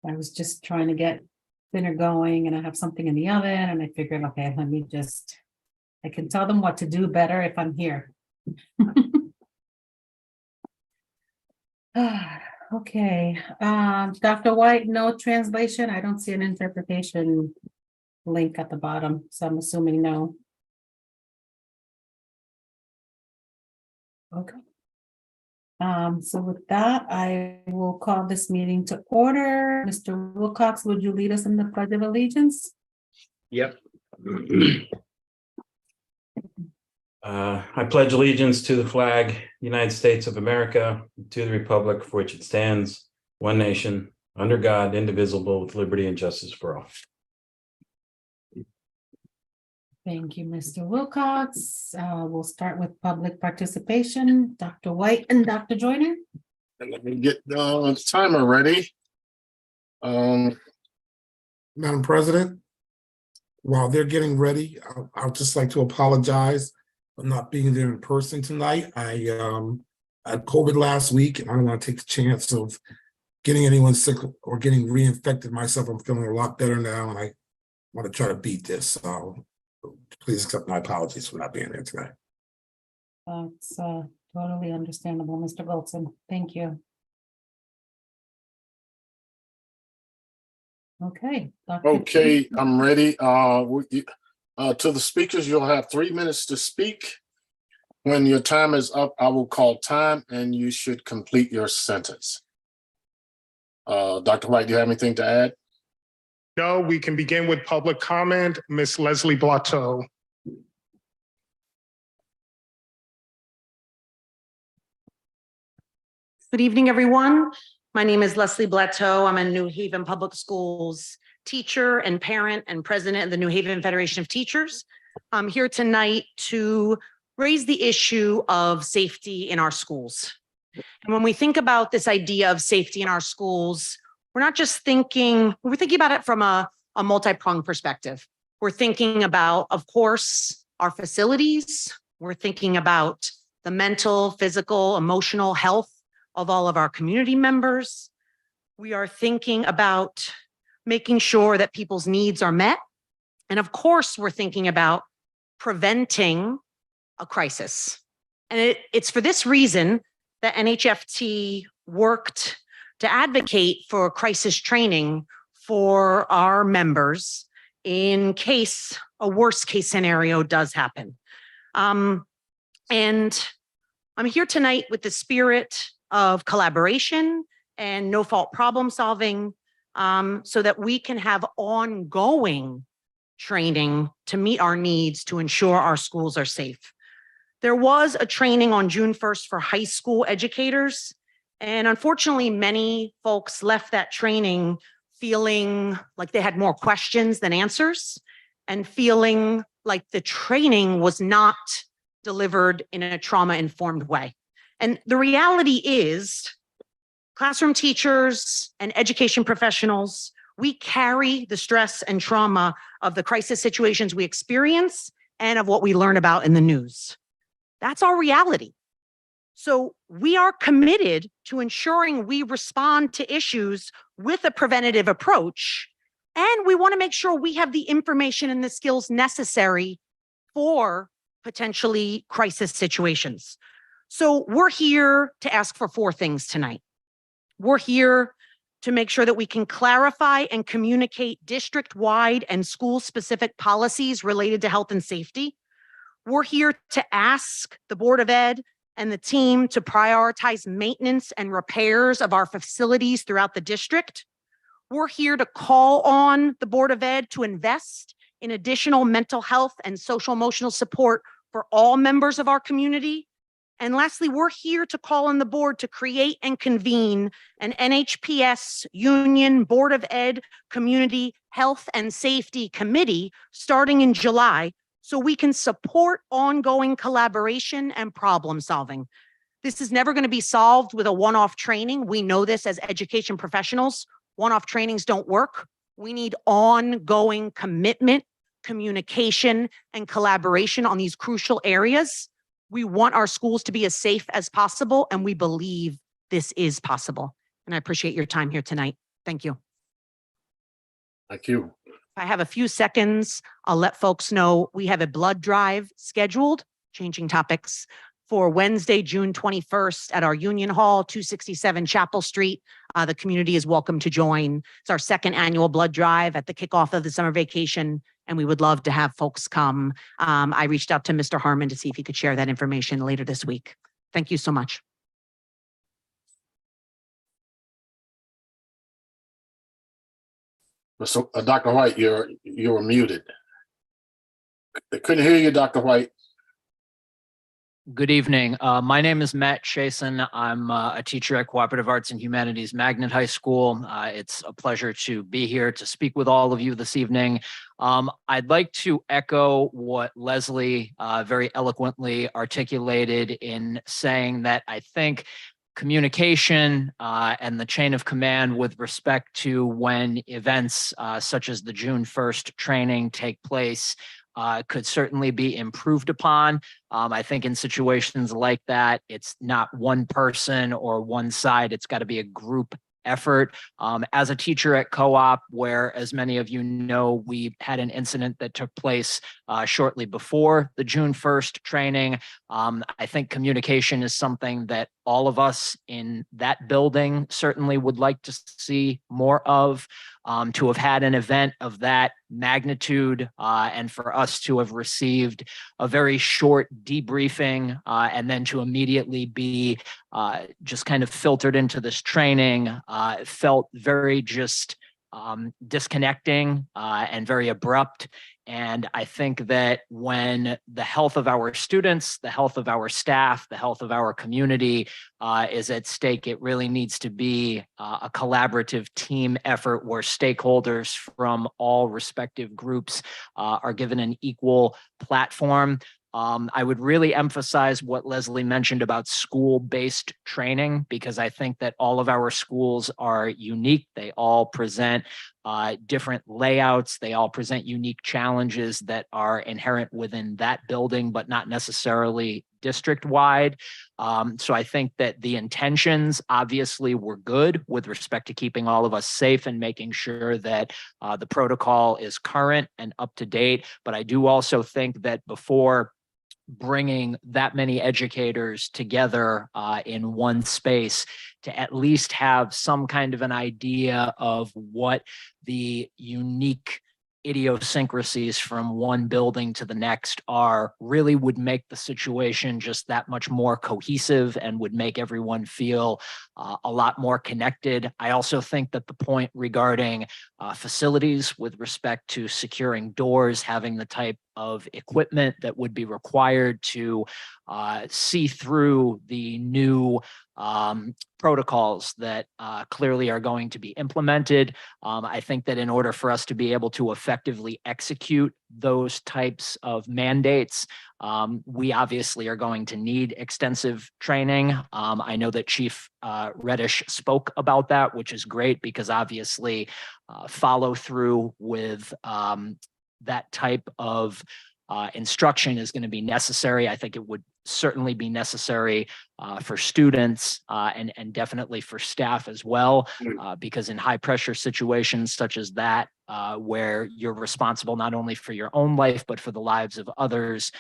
I was just trying to get dinner going and I have something in the oven and I figured, okay, I can tell them what to do better if I'm here. Okay, Dr. White, no translation. I don't see an interpretation link at the bottom, so I'm assuming no. Okay. So with that, I will call this meeting to order. Mr. Wilcox, would you lead us in the Pledge of Allegiance? Yep. I pledge allegiance to the flag, United States of America, to the republic for which it stands, one nation, under God, indivisible, with liberty and justice for all. Thank you, Mr. Wilcox. We'll start with public participation. Dr. White and Dr. Joyner. And let me get the timer ready. Madam President, while they're getting ready, I'd just like to apologize for not being there in person tonight. I had COVID last week, and I don't want to take the chance of getting anyone sick or getting reinfected myself. I'm feeling a lot better now, and I want to try to beat this. So please accept my apologies for not being there tonight. That's totally understandable, Mr. Goldson. Thank you. Okay. Dr. Okay, I'm ready. To the speakers, you'll have 3 minutes to speak. When your time is up, I will call time and you should complete your sentence. Dr. White, do you have anything to add? No, we can begin with public comment. Ms. Leslie Blateau. Good evening, everyone. My name is Leslie Blateau. I'm a New Haven Public Schools teacher and parent and president of the New Haven Federation of Teachers. I'm here tonight to raise the issue of safety in our schools. And when we think about this idea of safety in our schools, we're thinking about it from a multi-pronged perspective. We're thinking about, of course, our facilities. We're thinking about the mental, physical, emotional health of all of our community members. We are thinking about making sure that people's needs are met. And of course, we're thinking about preventing a crisis. And it's for this reason that NHFT worked to advocate for crisis training for our members in case a worst case scenario does happen. And I'm here tonight with the spirit of collaboration and no fault problem solving, so that we can have ongoing training to meet our needs to ensure our schools are safe. There was a training on June 1st for high school educators, and unfortunately, many folks left that training feeling like they had more questions than answers and feeling like the training was not delivered in a trauma-informed way. And the reality is, classroom teachers and education professionals, we carry the stress and trauma of the crisis situations we experience and of what we learn about in the news. That's our reality. So we are committed to ensuring we respond to issues with a preventative approach, and we want to make sure we have the information and the skills necessary for potentially crisis situations. So we're here to ask for 4 things tonight. We're here to make sure that we can clarify and communicate district-wide and school-specific policies related to health and safety. We're here to ask the Board of Ed and the team to prioritize maintenance and repairs of our facilities throughout the district. We're here to call on the Board of Ed to invest in additional mental health and social emotional support for all members of our community. And lastly, we're here to call on the board to create and convene an NHPS Union Board of Ed Community Health and Safety Committee starting in July, so we can support ongoing collaboration and problem solving. This is never going to be solved with a one-off training. We know this as education professionals. One-off trainings don't work. We need ongoing commitment, communication, and collaboration on these crucial areas. We want our schools to be as safe as possible, and we believe this is possible. And I appreciate your time here tonight. Thank you. Thank you. If I have a few seconds, I'll let folks know we have a blood drive scheduled, changing topics, for Wednesday, June 21st at our Union Hall, 267 Chapel Street. The community is welcome to join. It's our second annual blood drive at the kickoff of the summer vacation, and we would love to have folks come. I reached out to Mr. Harmon to see if he could share that information later this week. Thank you so much. So, Dr. White, you're muted. I couldn't hear you, Dr. White. Good evening. My name is Matt Chasen. I'm a teacher at Cooperative Arts and Humanities Magnet High School. It's a pleasure to be here to speak with all of you this evening. I'd like to echo what Leslie very eloquently articulated in saying that I think communication and the chain of command with respect to when events such as the June 1st training take place could certainly be improved upon. I think in situations like that, it's not one person or one side, it's got to be a group effort. As a teacher at Co-op, where, as many of you know, we had an incident that took place shortly before the June 1st training. I think communication is something that all of us in that building certainly would like to see more of. To have had an event of that magnitude and for us to have received a very short debriefing and then to immediately be just kind of filtered into this training felt very just disconnecting and very abrupt. And I think that when the health of our students, the health of our staff, the health of our community is at stake, it really needs to be a collaborative team effort where stakeholders from all respective groups are given an equal platform. I would really emphasize what Leslie mentioned about school-based training, because I think that all of our schools are unique. They all present different layouts. They all present unique challenges that are inherent within that building, but not necessarily district-wide. So I think that the intentions obviously were good with respect to keeping all of us safe and making sure that the protocol is current and up to date. But I do also think that before bringing that many educators together in one space, to at least have some kind of an idea of what the unique idiosyncrasies from one building to the next are, really would make the situation just that much more cohesive and would make everyone feel a lot more connected. I also think that the point regarding facilities with respect to securing doors, having the type of equipment that would be required to see through the new protocols that clearly are going to be implemented. I think that in order for us to be able to effectively execute those types of mandates, we obviously are going to need extensive training. I know that Chief Reddish spoke about that, which is great, because obviously follow through with that type of instruction is going to be necessary. I think it would certainly be necessary for students and definitely for staff as well, because in high pressure situations such as that, where you're responsible not only for your own life, but for the lives of others,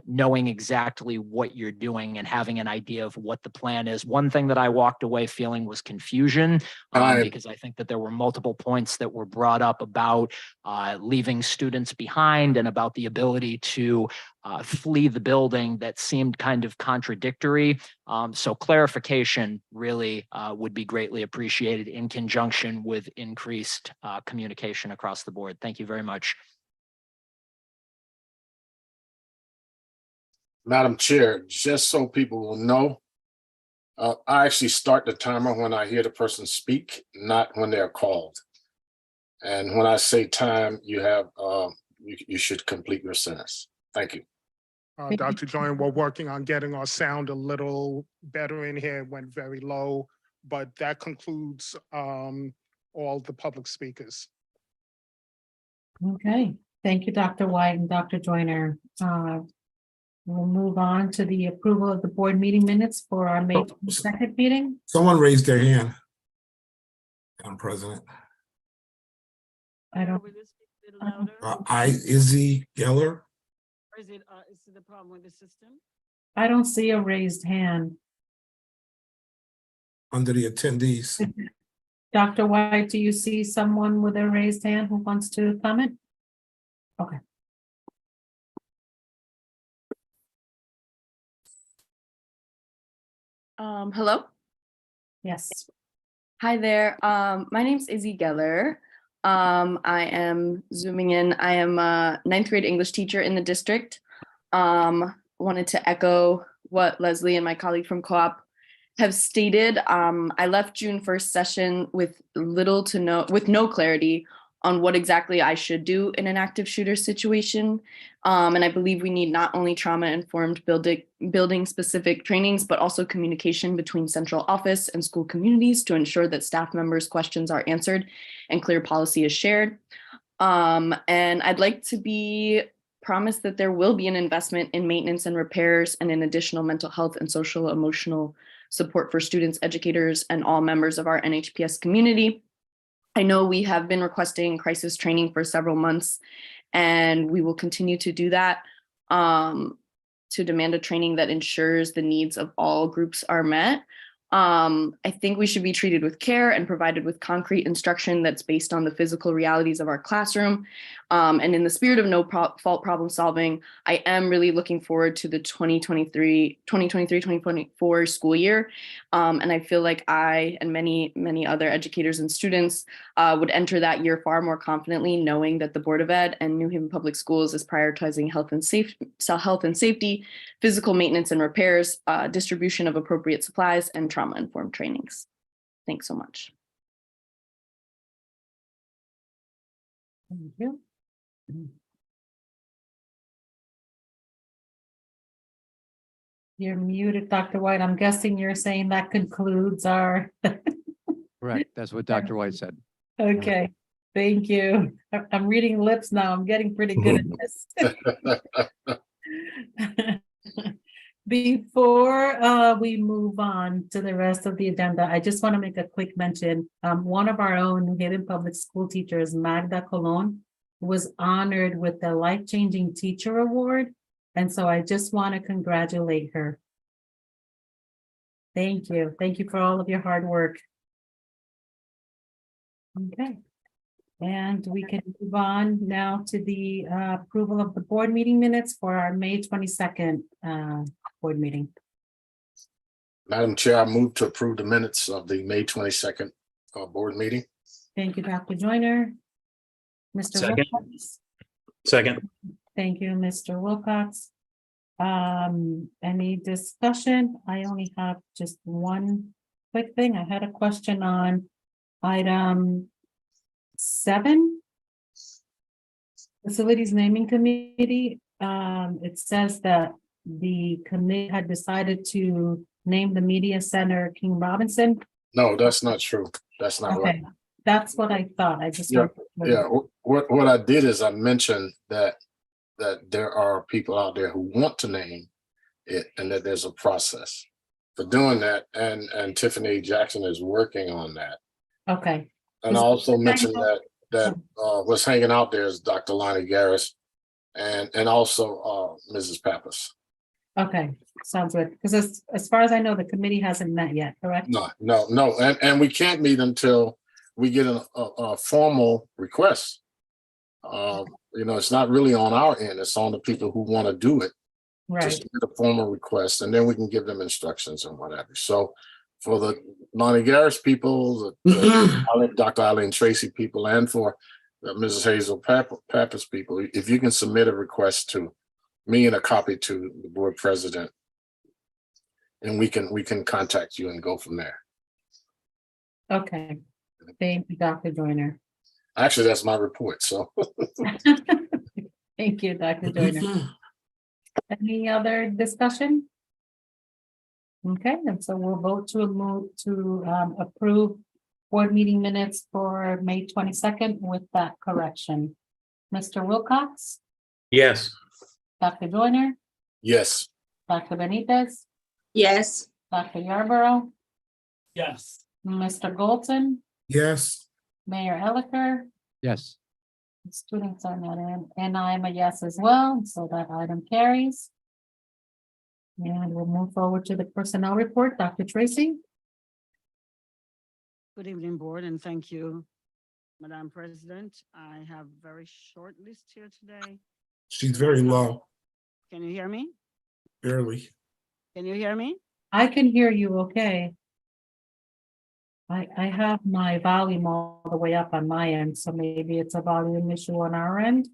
knowing exactly what you're doing and having an idea of what the plan is. One thing that I walked away feeling was confusion, because I think that there were multiple points that were brought up about leaving students behind and about the ability to flee the building that seemed kind of contradictory. So clarification really would be greatly appreciated in conjunction with increased communication across the board. Thank you very much. Madam Chair, just so people will know, I actually start the timer when I hear the person speak, not when they're called. And when I say time, you have you should complete your sentence. Thank you. Dr. Joyner, we're working on getting our sound a little better in here. It went very low, but that concludes all the public speakers. Okay, thank you, Dr. White and Dr. Joyner. We'll move on to the approval of the board meeting minutes for our May 22nd meeting. Someone raised their hand. Madam President. I don't, Will you speak a little louder? I, Izzy Geller. Or is it the problem with the system? I don't see a raised hand. Under the attendees. Dr. White, do you see someone with a raised hand who wants to comment? Okay. Hello. Yes. Hi there. My name's Izzy Geller. I am zooming in. I am a ninth grade English teacher in the district. Wanted to echo what Leslie and my colleague from Co-op have stated. I left June 1st session with no clarity on what exactly I should do in an active shooter situation. And I believe we need not only trauma-informed building specific trainings, but also communication between central office and school communities to ensure that staff members' questions are answered and clear policy is shared. And I'd like to be promised that there will be an investment in maintenance and repairs and in additional mental health and social emotional support for students, educators, and all members of our NHPS community. I know we have been requesting crisis training for several months, and we will continue to do that to demand a training that ensures the needs of all groups are met. I think we should be treated with care and provided with concrete instruction that's based on the physical realities of our classroom. And in the spirit of fault problem solving, I am really looking forward to the 2023-2024 school year. And I feel like I and many other educators and students would enter that year far more confidently, knowing that the Board of Ed and New Haven Public Schools is prioritizing health and safety, physical maintenance and repairs, distribution of appropriate supplies, and trauma-informed trainings. Thanks so much. Thank you. You're muted, Dr. White. I'm guessing you're saying that concludes our, Correct. That's what Dr. White said. okay, thank you. I'm reading lips now. I'm getting pretty good at this. Before we move on to the rest of the agenda, I just want to make a quick mention. One of our own New Haven Public School teachers, Magda Colon, was honored with the Life-Changing Teacher Award. And so I just want to congratulate her. Thank you. Thank you for all of your hard work. Okay. And we can move on now to the approval of the board meeting minutes for our May 22nd board meeting. Madam Chair, I move to approve the minutes of the May 22nd board meeting. Thank you, Dr. Joyner. Mr. Second. Wilcox. Second. Thank you, Mr. Wilcox. Any discussion? I only have just one quick thing. I had a question on item 7. Facilities Naming Committee. It says that the committee had decided to name the media center King Robinson. No, that's not true. That's not right. Okay, that's what I thought. I just. Yeah, wanted- Yeah, what I did is I mentioned that there are people out there who want to name it and that there's a process for doing that. And Tiffany Jackson is working on that. Okay, And I also mentioned that what's hanging out there is Dr. Lonnie Garris and also Mrs. Pappas. okay, sounds good. Because as far as I know, the committee hasn't met yet, correct? No. And we can't meet until we get a formal request. It's not really on our end. It's on the people who want to do it. Right, Just get a formal request, and then we can give them instructions and whatever. So for the Lonnie Garris people, the Dr. Eileen Tracy people, and for the Mrs. Hazel Pappas people, if you can submit a request to me and a copy to the board president, and we can contact you and go from there. okay. Thank you, Dr. Joyner. Actually, that's my report. So Thank you, Dr. Joyner. Any other discussion? Okay, and so we'll vote to move to approve board meeting minutes for May 22nd with that correction. Mr. Wilcox, Yes. Dr. Joyner, yes, Dr. Benitez, Yes. Dr. Yarborough, Yes. Mr. Golton, Yes. Mayor Elicker, Yes. Students are not in, and I'm a yes as well, so that item carries. And we'll move forward to the personnel report. Dr. Tracy? Good evening, board, and thank you, Madam President. I have a very short list here today. She's very low, Can you hear me? barely. Can you hear me? I can hear you okay. I have my volume all the way up on my end, so maybe it's a volume issue on our end.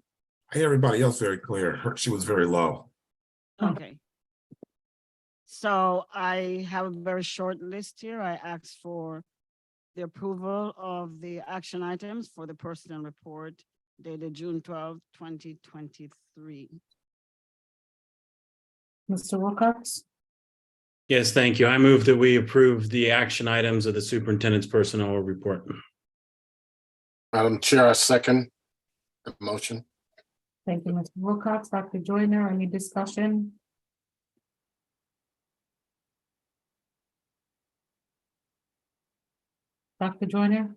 I hear everybody else very clear. She was very low. Oh. Okay. So I have a very short list here. I asked for the approval of the action items for the personnel report dated June 12, 2023. Mr. Wilcox? Yes, thank you. I move that we approve the action items of the superintendent's personnel report. Madam Chair, I second the motion. Thank you, Mr. Wilcox. Dr. Joyner, any discussion? Dr. Joyner?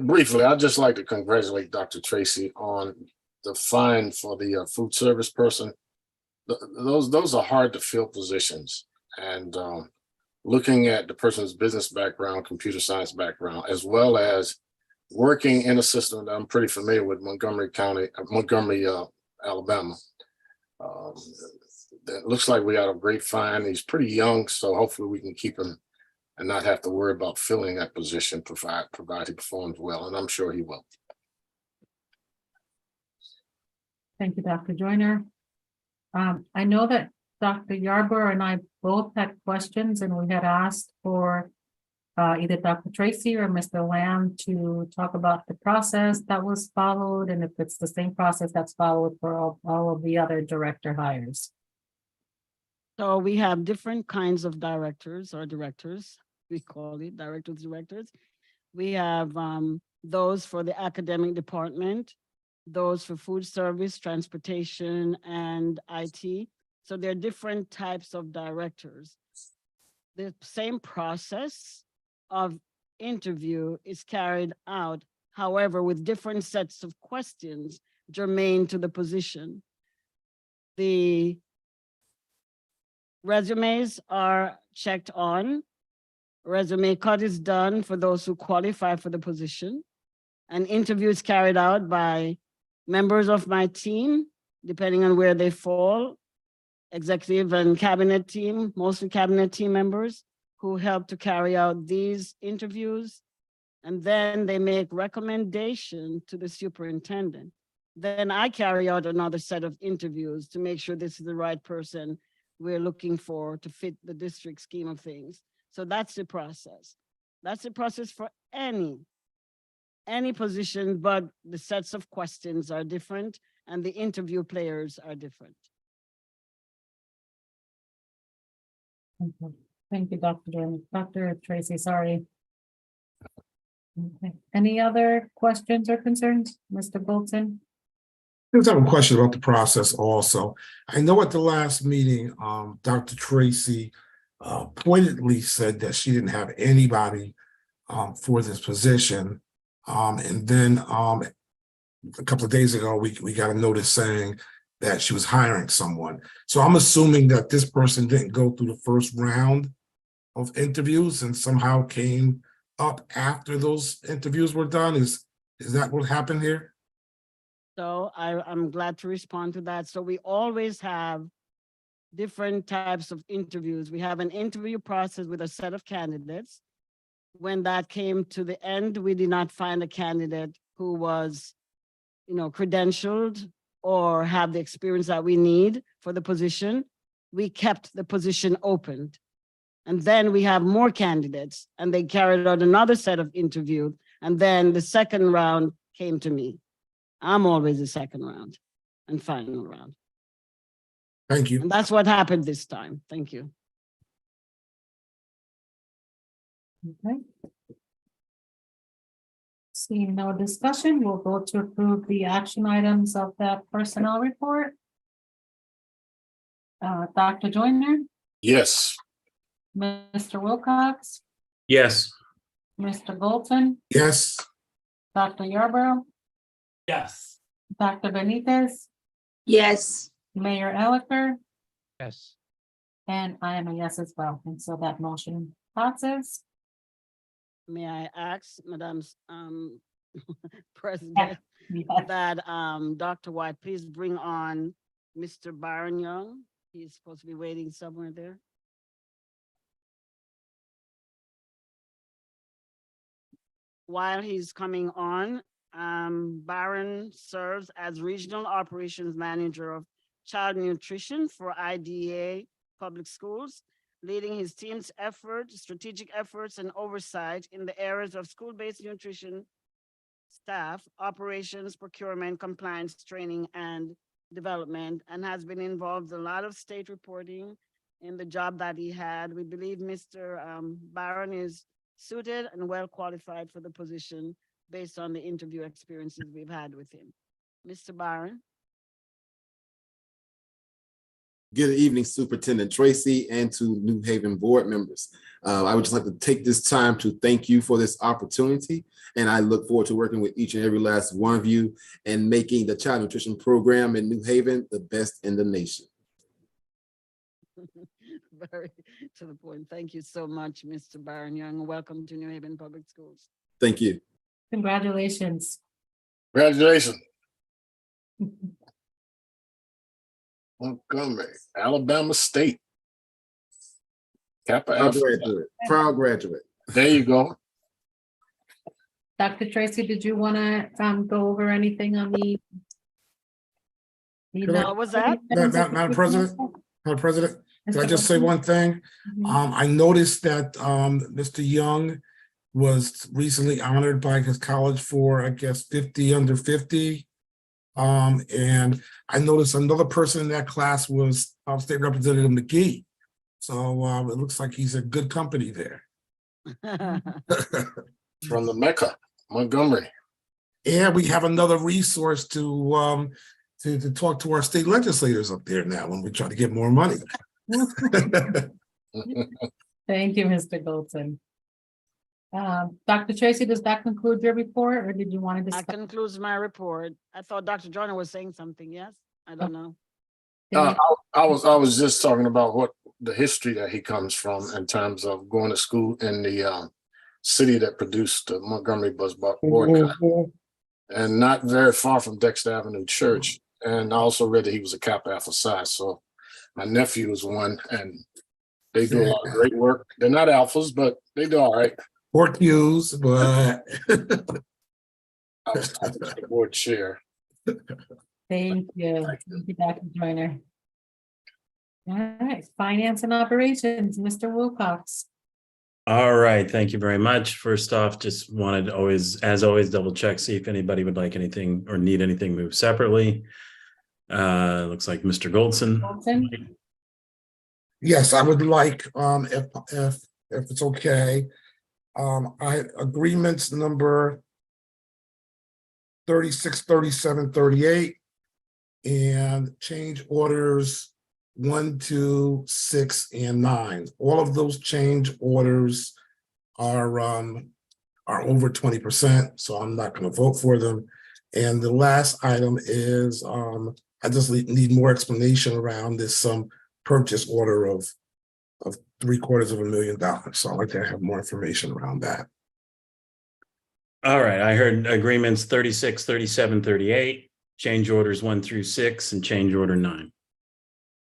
Briefly, I'd just like to congratulate Dr. Tracy on the fine for the food service person. Those are hard to fill positions, and looking at the person's business background, computer science background, as well as working in a system that I'm pretty familiar with, Montgomery County, Alabama. It looks like we got a great fine. He's pretty young, so hopefully we can keep him and not have to worry about filling that position, provided he performs well, and I'm sure he will. Thank you, Dr. Joyner. I know that Dr. Yarborough and I both had questions, and we had asked for either Dr. Tracy or Mr. Lamb to talk about the process that was followed, and if it's the same process that's followed for all of the other director hires. So we have different kinds of directors, we call it directors. We have those for the academic department, those for food service, transportation, and IT. So there are different types of directors. The same process of interview is carried out, however, with different sets of questions germane to the position. The resumes are checked on. Resume cut is done for those who qualify for the position. An interview is carried out by members of my team, depending on where they fall, executive and cabinet team, mostly cabinet team members who help to carry out these interviews. And then they make recommendation to the superintendent. Then I carry out another set of interviews to make sure this is the right person we're looking for to fit the district scheme of things. So that's the process. That's the process for any position, but the sets of questions are different and the interview players are different. Okay. Thank you, Dr. Joyner. Dr. Tracy, sorry. Okay. Any other questions or concerns, Mr. Bolton? I just have a question about the process also. I know at the last meeting, Dr. Tracy pointedly said that she didn't have anybody for this position. And then a couple of days ago, we got a notice saying that she was hiring someone. So I'm assuming that this person didn't go through the first round of interviews and somehow came up after those interviews were done. Is that what happened here? So I'm glad to respond to that. So we always have different types of interviews. We have an interview process with a set of candidates. When that came to the end, we did not find a candidate who was, credentialed or have the experience that we need for the position. We kept the position opened. And then we have more candidates and they carried out another set of interviews. And then the second round came to me. I'm always the second round and final round. Thank you. And that's what happened this time. Thank you. Okay. Seeing no discussion, we'll go to approve the action items of that personnel report. Dr. Joyner, Yes. Mr. Wilcox, Yes. Mr. Bolton, Yes. Dr. Yarborough, Yes. Dr. Benitez, Yes. Mayor Elicker, Yes. and I am a yes as well. And so that motion passes. May I ask, Madam President, Yes. that Dr. White, please bring on Mr. Byron Young. He's supposed to be waiting somewhere there. While he's coming on, Byron serves as Regional Operations Manager of Child Nutrition for IDA Public Schools, leading his team's efforts, strategic efforts, and oversight in the areas of school-based nutrition, staff, operations, procurement, compliance, training, and development, and has been involved in a lot of state reporting in the job that he had. We believe Mr. Byron is suited and well qualified for the position based on the interview experiences we've had with him. Mr. Byron? Good evening, Superintendent Tracy, and to New Haven board members. I would just like to take this time to thank you for this opportunity, and I look forward to working with each and every last one of you and making the child nutrition program in New Haven the best in the nation. Very to the point. Thank you so much, Mr. Byron Young. Welcome to New Haven Public Schools. Thank you. Congratulations. Congratulations. Montgomery, Alabama State. Kappa Proud Alpha. graduate. Proud graduate. There you go. Dr. Tracy, did you want to go over anything on the? What was that? Madam President? Madam President, can I just say one thing? I noticed that Mr. Young was recently honored by his college for, I guess, 50 under 50. And I noticed another person in that class was State Representative McGee. So it looks like he's a good company there. From the Mecca, Montgomery. And we have another resource to talk to our state legislators up there now when we try to get more money. Thank you, Mr. Goldson. Dr. Tracy, does that conclude your report, or did you want to That discuss? concludes my report. I thought Dr. Joyner was saying something, yes? I don't know. I was just talking about what the history that he comes from in terms of going to school in the city that produced the Montgomery bus boycott, and not very far from Dexter Avenue Church. And I also read that he was a Kappa Alpha Psi. So my nephew was one, and they do a lot of great work. They're not alphas, but they do all right. Or Q's, but I was talking to the board chair. Thank you. Thank you, Dr. Joyner. All right, finance and operations, Mr. Wilcox. All right, thank you very much. First off, just wanted to as always, double check, see if anybody would like anything or need anything moved separately. Looks like Mr. Goldson. yes, I would like, if it's okay, agreements number 36, 37, 38, and change orders 1, 2, 6, and 9. All of those change orders are over 20%, so I'm not going to vote for them. And the last item is I just need more explanation around this purchase order of $750,000. So I'd like to have more information around that. All right, I heard agreements 36, 37, 38, change orders 1 through 6, and change order 9.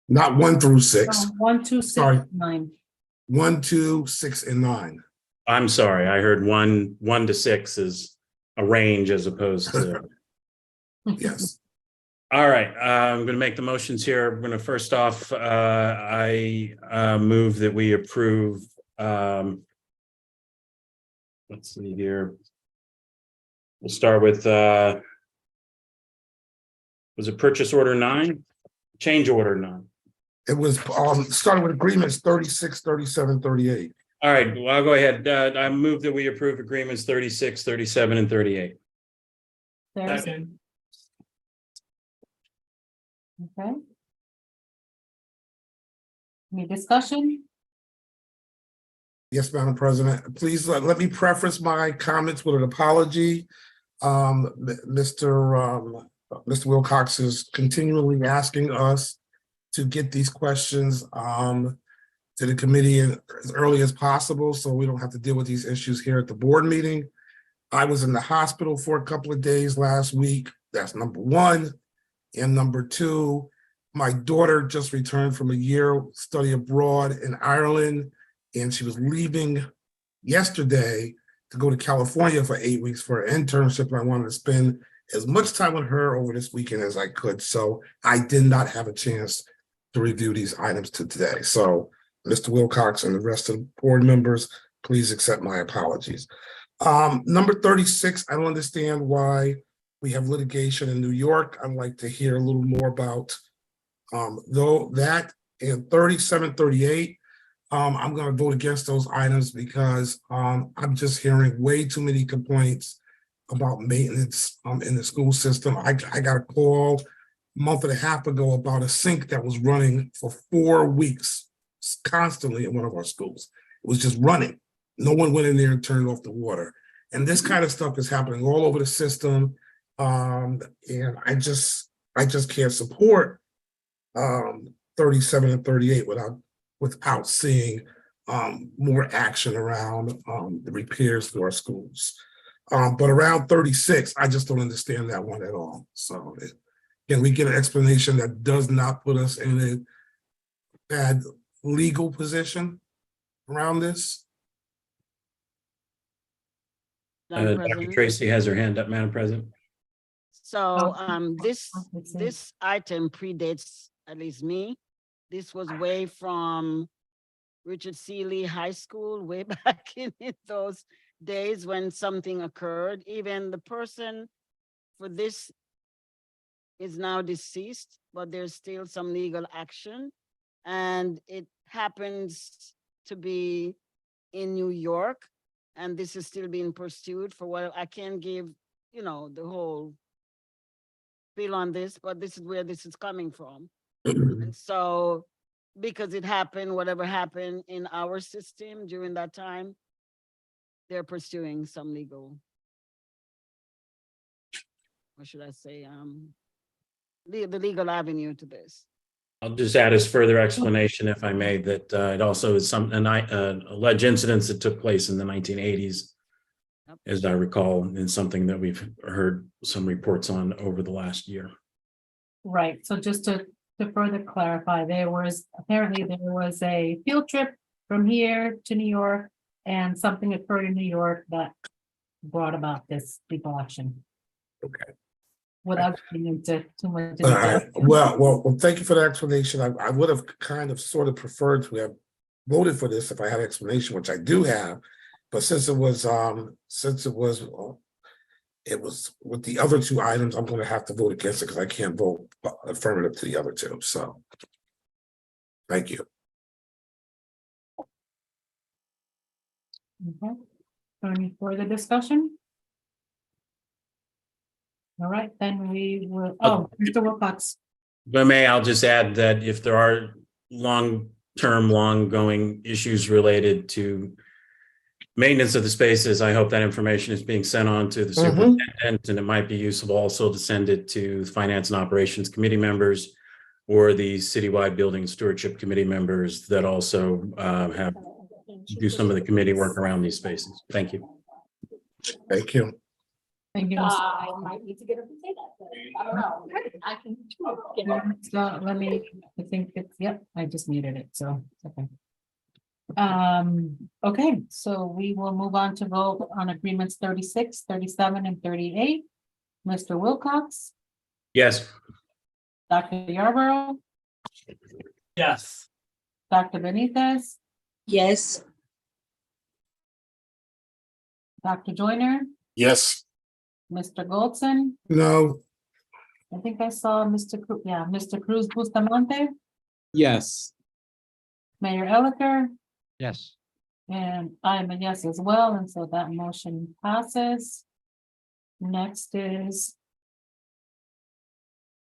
Not 1 through 6. 1, 2, 6, Sorry. 9. 1, 2, 6, and 9. I'm sorry, I heard 1 to 6 is a range as opposed to. Yes. All right, I'm going to make the motions here. I'm going to first off, I move that we approve. Let's see here. We'll start with, was it purchase order 9? Change order 9. It was starting with agreements 36, 37, 38. All right, well, I'll go ahead. I move that we approve agreements 36, 37, and 38. Second. Okay. Any discussion? Yes, Madam President. Please let me preface my comments with an apology. Mr. Mr. Wilcox is continually asking us to get these questions to the committee as early as possible, so we don't have to deal with these issues here at the board meeting. I was in the hospital for a couple of days last week. That's number one. And number two, my daughter just returned from a year study abroad in Ireland, and she was leaving yesterday to go to California for 8 weeks for an internship. And I wanted to spend as much time with her over this weekend as I could. So I did not have a chance to review these items today. So Mr. Wilcox and the rest of the board members, please accept my apologies. Number 36, I don't understand why we have litigation in New York. I'd like to hear a little more about though that, and 37, 38. I'm going to vote against those items because I'm just hearing way too many complaints about maintenance in the school system. I got a call a month and a half ago about a sink that was running for 4 weeks constantly in one of our schools. It was just running. No one went in there and turned off the water. And this kind of stuff is happening all over the system. And I just can't support 37 and 38 without seeing more action around the repairs to our schools. But around 36, I just don't understand that one at all. So can we get an explanation that does not put us in a bad legal position around this? Madam Dr. President. Tracy has her hand up, Madam President. So Oh, this let's see. this item predates at least me. This was way from Richard Seeley High School, way back in those days when something occurred. Even the person for this is now deceased, but there's still some legal action. And it happens to be in New York, and this is still being pursued for what I can't give, the whole feel on this, but this is where this is coming from. And so, because it happened, whatever happened in our system during that time, they're pursuing some legal, what should I say, the legal avenue to this. I'll just add as further explanation, if I may, that it also is alleged incidents that took place in the 1980s, Yep. as I recall, and something that we've heard some reports on over the last year. Right, so just to further clarify, apparently there was a field trip from here to New York, and something occurred in New York that brought about this legal action. Okay. Without getting into too much. All right. Well, thank you for the explanation. I would have kind of sort of preferred to have voted for this if I had an explanation, which I do have. But since it was with the other two items, I'm going to have to vote against it because I can't vote affirmative to the other two. So thank you. Okay. Any further discussion? All right, then we will, Mr. Wilcox. If I may, I'll just add that if there are long-term, long-going issues related to maintenance of the spaces, I hope that information is being sent on to the superintendent, and it might be useful also to send it to Finance and Operations Committee members or the citywide Building Stewardship Committee members that also do some of the committee work around these spaces. Thank you. Thank you. Thank you. I might need to get up and say that, but I don't know. I can. So let me, I think it's, yep, I just muted it, so, okay. Okay, so we will move on to vote on agreements 36, 37, and 38. Mr. Wilcox, Yes. Dr. Yarborough, Yes. Dr. Benitez, Yes. Dr. Joyner, Yes. Mr. Goldson. No. I think I saw Mr. Cruz Bustamante, Yes. Mayor Elicker, Yes. and I'm a yes as well, and so that motion passes. Next is,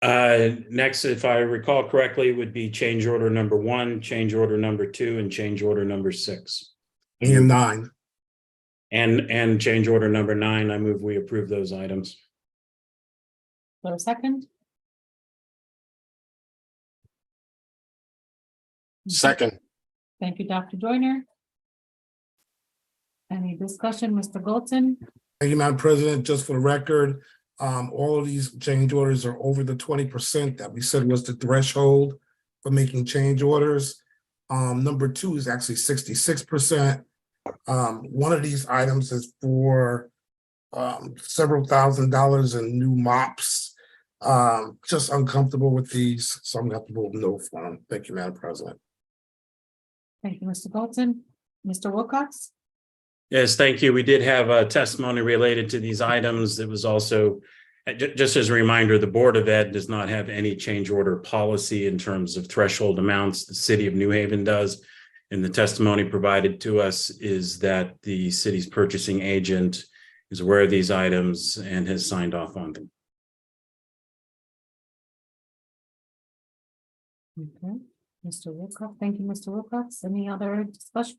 Next, if I recall correctly, would be change order number 1, change order number 2, and change order number 6. And 9. And change order number 9, I move we approve those items. For a second? Second, Thank you, Dr. Joyner. Any discussion, Mr. Golton? Thank you, Madam President. Just for the record, all of these change orders are over the 20% that we said was the threshold for making change orders. Number 2 is actually 66%. One of these items is for several $1,000s in new mops. Just uncomfortable with these, so I'm comfortable with no fund. Thank you, Madam President. Thank you, Mr. Golton. Mr. Wilcox? Yes, thank you. We did have a testimony related to these items. It was also, just as a reminder, the Board of Ed does not have any change order policy in terms of threshold amounts. The City of New Haven does. And the testimony provided to us is that the city's purchasing agent is aware of these items and has signed off on them. Okay, Mr. Wilcox, thank you, Mr. Wilcox. Any other discussion?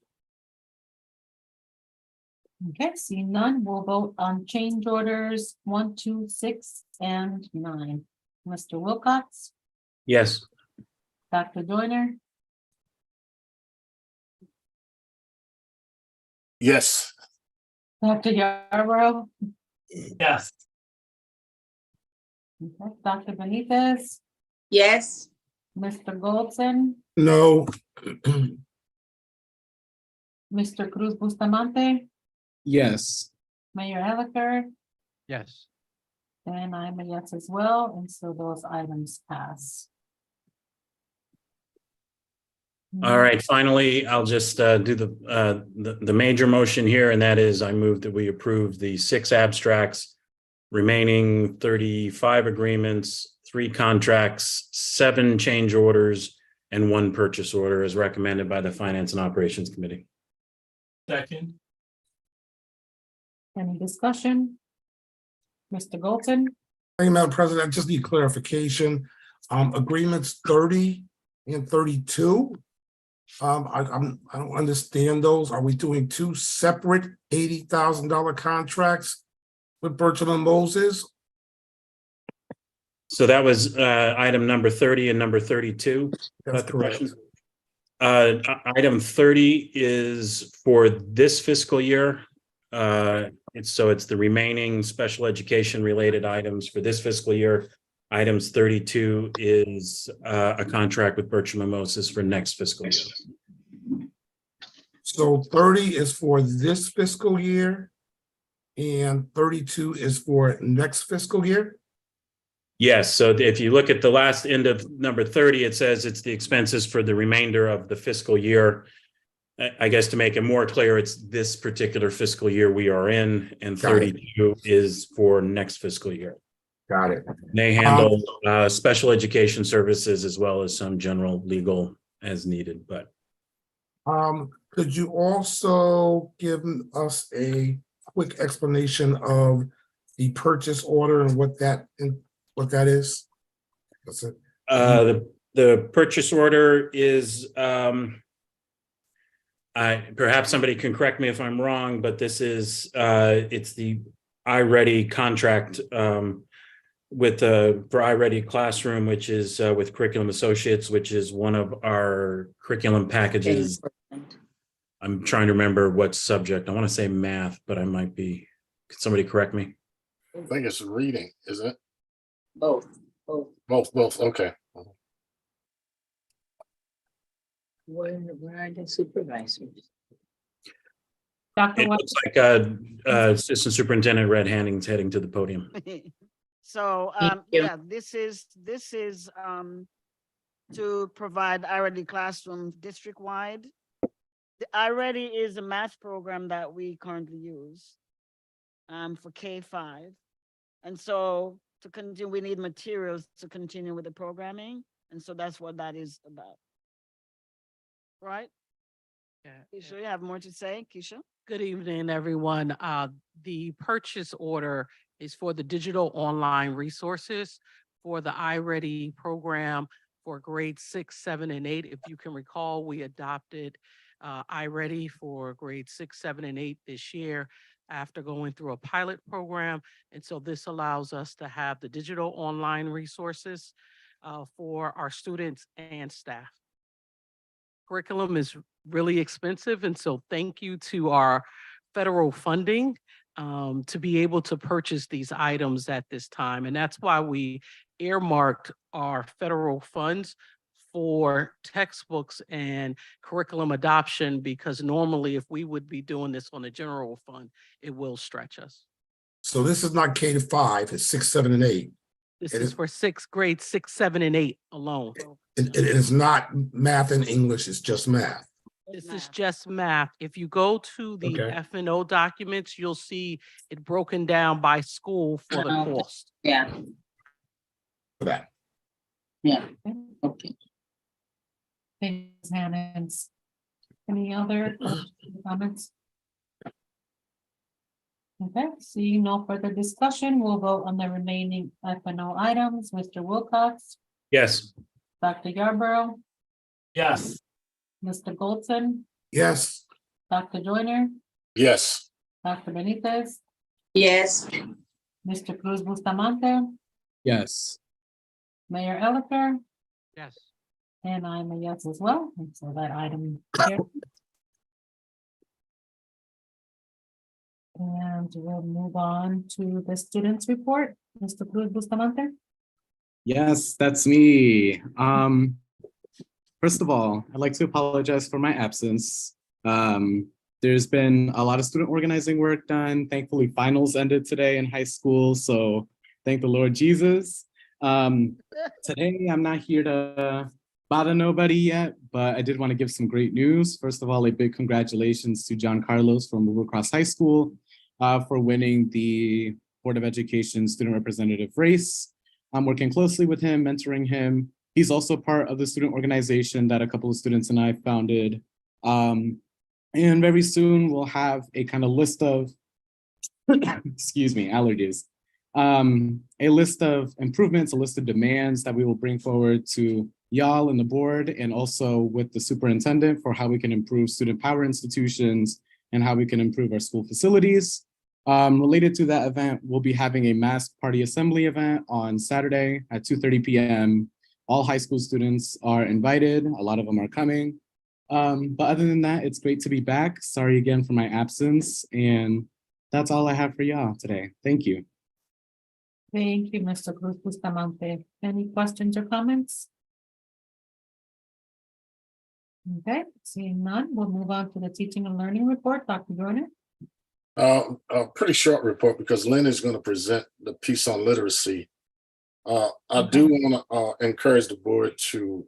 Okay, seeing none, we'll vote on change orders 1, 2, 6, and 9. Mr. Wilcox, Yes. Dr. Joyner, yes. Dr. Yarborough, Yes. okay, Dr. Benitez, Yes. Mr. Goldson, No. Mr. Cruz Bustamante, Yes. Mayor Elicker, Yes. and I'm a yes as well, and so those items pass. All right, finally, I'll just do the major motion here, and that is I move that we approve the 6 abstracts, remaining 35 agreements, 3 contracts, 7 change orders, and 1 purchase order as recommended by the Finance and Operations Committee. Second. Any discussion? Mr. Golton, Thank you, Madam President. I just need clarification. Agreements 30 and 32. I don't understand those. Are we doing 2 separate $80,000 contracts with Bertram and Moses? So that was item number 30 and number 32. That's The correct. question. Item 30 is for this fiscal year. It's the remaining special education related items for this fiscal year. Items 32 is a contract with Bertram and Moses for next fiscal year. So 30 is for this fiscal year and 32 is for next fiscal year? Yes, so if you look at the last end of number 30, it says it's the expenses for the remainder of the fiscal year. I guess to make it more clear, it's this particular fiscal year we are in, and Got it. 32 is for next fiscal year. Got it. They handle special education services as well as some general legal as needed, but Could you also give us a quick explanation of the purchase order and what that is? That's it. the purchase order is perhaps somebody can correct me if I'm wrong, but this is it's the iReady contract for iReady Classroom, which is with Curriculum Associates, which is one of our curriculum packages. I'm trying to remember what subject. I want to say math, but I might be. Could somebody correct me? I think it's reading, isn't it? Both. Both, okay. Where are the supervisors? Dr. It Wa- looks like Assistant Superintendent Red Hanning's heading to the podium. So, Thank you. yeah, this is to provide iReady Classroom district-wide. The iReady is a math program that we currently use for K-5. And so to continue, we need materials to continue with the programming. And so that's what that is about. Right? Keisha, you have more to say, Keisha? Good evening, everyone. The purchase order is for the digital online resources for the iReady program for grades 6, 7, and 8. If you can recall, we adopted iReady for grades 6, 7, and 8 this year after going through a pilot program. And so this allows us to have the digital online resources for our students and staff. Curriculum is really expensive, and so thank you to our federal funding to be able to purchase these items at this time. And that's why we earmarked our federal funds for textbooks and curriculum adoption, because normally if we would be doing this on the general fund, it will stretch us. So this is not K-5, it's 6, 7, and 8. This It is is- for grades 6, 7, and 8 alone. It is not math and English, it's just math. This is just math. If you go to the Okay. F&O documents, you'll see it broken down by school for the cost. Yeah, For that. yeah, okay. Thanks, Hannah. Any other comments? Okay, seeing no further discussion, we'll vote on the remaining F&O items. Mr. Wilcox, Yes. Dr. Yarborough, Yes. Mr. Goldson, Yes, Dr. Joyner, Yes. Dr. Benitez, Yes. Mr. Cruz Bustamante, Yes. Mayor Elicker, Yes. and I'm a yes as well, and so that item. carries. And we'll move on to the students' report. Mr. Cruz Bustamante. Yes, that's me. First of all, I'd like to apologize for my absence. There's been a lot of student organizing work done. Thankfully, finals ended today in high school, so thank the Lord Jesus. Today, I'm not here to bother nobody yet, but I did want to give some great news. First of all, a big congratulations to John Carlos from Wilbur Cross High School for winning the Board of Education student representative race. I'm working closely with him, mentoring him. He's also part of the student organization that a couple of students and I founded. And very soon we'll have a kind of list of, excuse me, allergies. A list of improvements, a list of demands that we will bring forward to y'all and the board, and also with the superintendent for how we can improve student power institutions and how we can improve our school facilities. Related to that event, we'll be having a mass party assembly event on Saturday at 2:30 p.m. All high school students are invited. A lot of them are coming. But other than that, it's great to be back. Sorry again for my absence. And that's all I have for y'all today. Thank you. Thank you, Mr. Cruz Bustamante. Any questions or comments? Okay, seeing none, we'll move on to the teaching and learning report. Dr. Joyner. A pretty short report because Lynn is going to present the piece on literacy. I do want to encourage the board to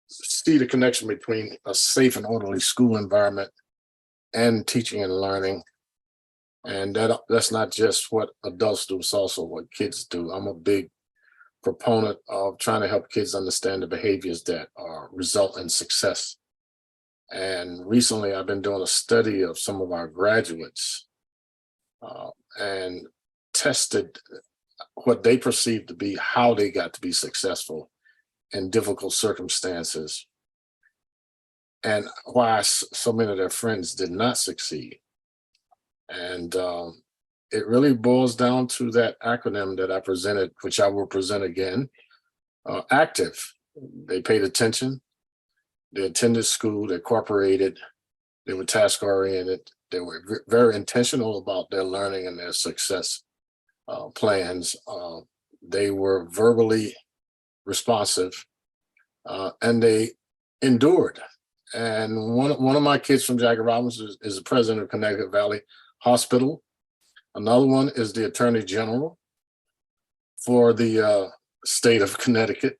see the connection between a safe and orderly school environment and teaching and learning. And that's not just what adults do, it's also what kids do. I'm a big proponent of trying to help kids understand the behaviors that result in success. And recently I've been doing a study of some of our graduates and tested what they perceive to be how they got to be successful in difficult circumstances and why so many of their friends did not succeed. And it really boils down to that acronym that I presented, which I will present again. ACTIVE. They paid attention. They attended school. They cooperated. They were task oriented. They were very intentional about their learning and their success plans. They were verbally responsive and they endured. And one of my kids from Jackie Robinson is the president of Connecticut Valley Hospital. Another one is the Attorney General for the state of Connecticut.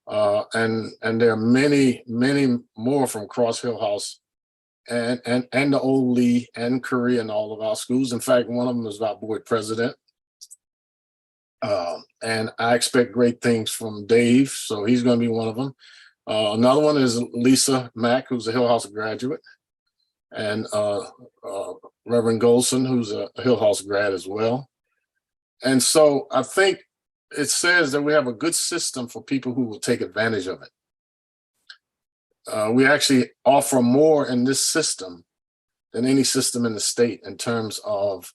And there are many, many more from Cross Hill House and the Old Lee and Korea and all of our schools. In fact, one of them is our board president. And I expect great things from Dave, so he's going to be one of them. Another one is Lisa Mack, who's a Hill House graduate, and Reverend Goldson, who's a Hill House grad as well. And so I think it says that we have a good system for people who will take advantage of it. We actually offer more in this system than any system in the state in terms of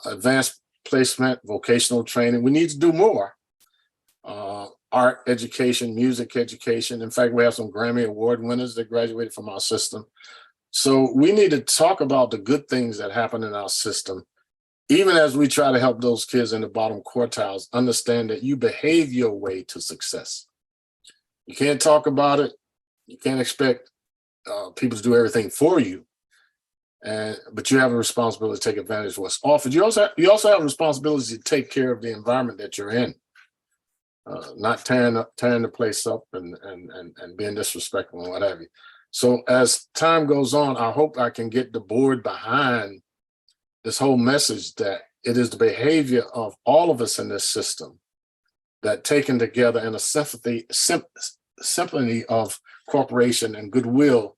advanced placement, vocational training. We need to do more. Art education, music education. In fact, we have some Grammy Award winners that graduated from our system. So we need to talk about the good things that happen in our system, even as we try to help those kids in the bottom quartiles understand that you behave your way to success. You can't talk about it. You can't expect people to do everything for you. But you have a responsibility to take advantage of what's offered. You also have a responsibility to take care of the environment that you're in. Not tearing the place up and being disrespectful and what have you. So as time goes on, I hope I can get the board behind this whole message that it is the behavior of all of us in this system that, taken together in a symphony of cooperation and goodwill,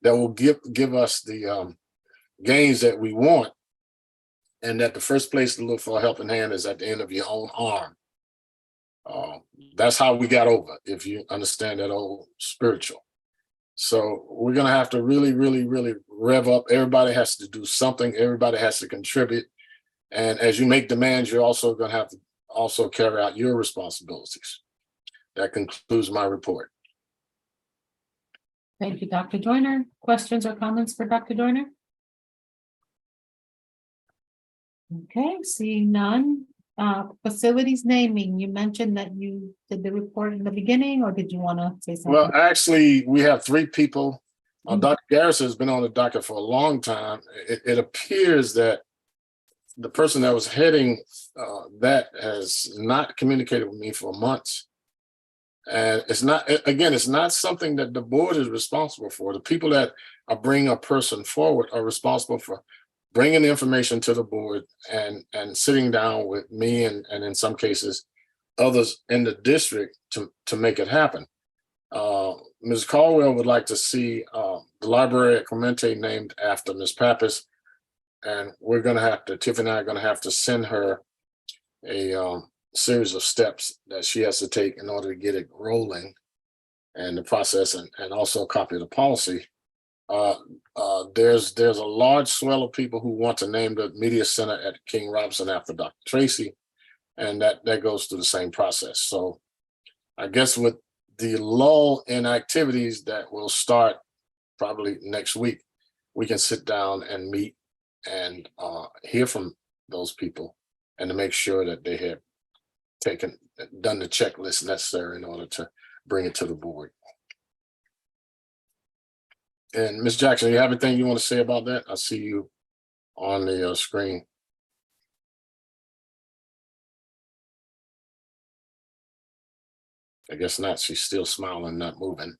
that will give us the gains that we want, and that the first place to look for a helping hand is at the end of your own arm. That's how we got over, if you understand that old spiritual. So we're going to have to really, really, really rev up. Everybody has to do something. Everybody has to contribute. And as you make demands, you're also going to have to also carry out your responsibilities. That concludes my report. Thank you, Dr. Joyner. Questions or comments for Dr. Joyner? Okay, seeing none. Facilities naming, you mentioned that you did the report in the beginning, or did you want to say something? Well, actually, we have 3 people. Dr. Garrison has been on the docket for a long time. It appears that the person that was heading that has not communicated with me for months. And it's not something that the board is responsible for. The people that are bringing a person forward are responsible for bringing the information to the board and sitting down with me and in some cases others in the district to make it happen. Ms. Caldwell would like to see the library at Clemente named after Ms. Pappas, and we're going to have to, Tiffany and I are going to have to send her a series of steps that she has to take in order to get it rolling and the process, and also a copy of the policy. There's a large swell of people who want to name the media center at King Robinson after Dr. Tracy, and that goes through the same process. So I guess with the lull in activities that will start probably next week, we can sit down and meet and hear from those people and to make sure that they have done the checklist necessary in order to bring it to the board. And Ms. Jackson, you have anything you want to say about that? I see you on the screen. I guess not. She's still smiling, not moving,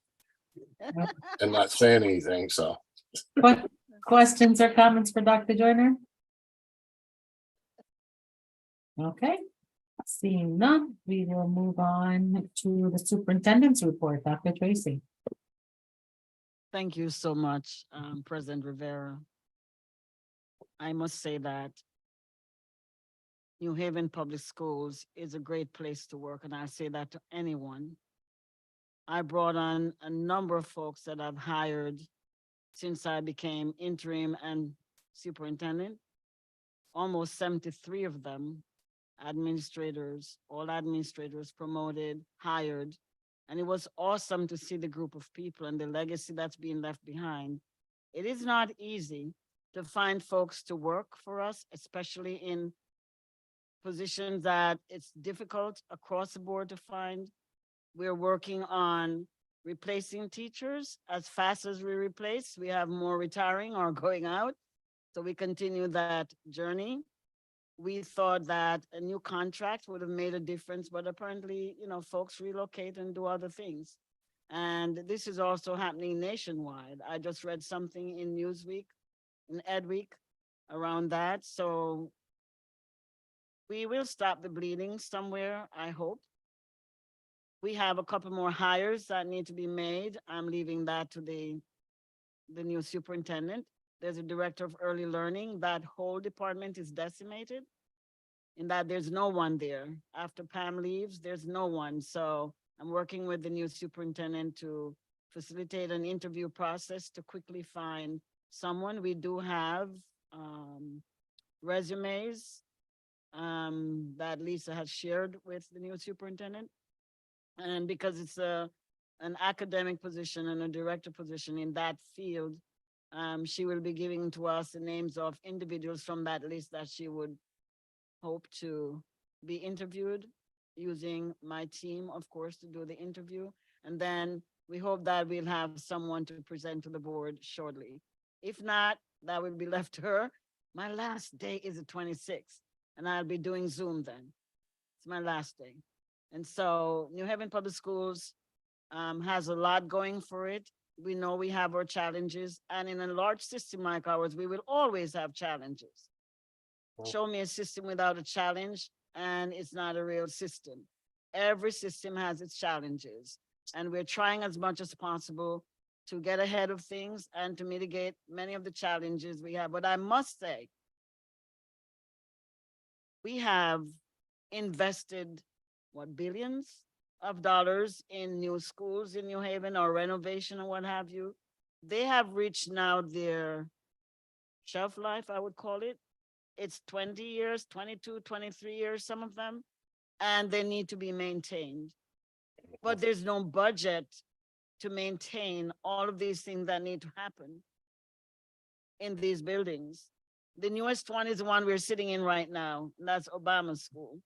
and not saying anything. So, What questions or comments for Dr. Joyner? Okay, seeing none, we will move on to the superintendent's report. Dr. Tracy. Thank you so much, President Rivera. I must say that New Haven Public Schools is a great place to work, and I say that to anyone. I brought on a number of folks that I've hired since I became interim and superintendent. Almost 73 of them, administrators, all administrators promoted, hired. And it was awesome to see the group of people and the legacy that's being left behind. It is not easy to find folks to work for us, especially in positions that it's difficult across the board to find. We're working on replacing teachers. As fast as we replace, we have more retiring or going out. So we continue that journey. We thought that a new contract would have made a difference, but apparently, folks relocate and do other things. And this is also happening nationwide. I just read something in Newsweek, in Edweek, around that. So we will stop the bleeding somewhere, I hope. We have a couple more hires that need to be made. I'm leaving that to the new superintendent. There's a director of early learning. That whole department is decimated in that there's no one there. After Pam leaves, there's no one. So I'm working with the new superintendent to facilitate an interview process to quickly find someone. We do have resumes that Lisa has shared with the new superintendent. And because it's an academic position and a director position in that field, she will be giving to us the names of individuals from that list that she would hope to be interviewed, using my team, of course, to do the interview. And then we hope that we'll have someone to present to the board shortly. If not, that will be left to her. My last day is the 26th, and I'll be doing Zoom then. It's my last day. And so New Haven Public Schools has a lot going for it. We know we have our challenges, and in a large system like ours, we will always have challenges. Show me a system without a challenge, and it's not a real system. Every system has its challenges, and we're trying as much as possible to get ahead of things and to mitigate many of the challenges we have. But I must say, we have invested, what, billions of dollars in new schools in New Haven or renovation or what have you. They have reached now their shelf life, I would call it. It's 20 years, 22, 23 years, some of them, and they need to be maintained. But there's no budget to maintain all of these things that need to happen in these buildings. The newest one is the one we're sitting in right now, and that's Obama School.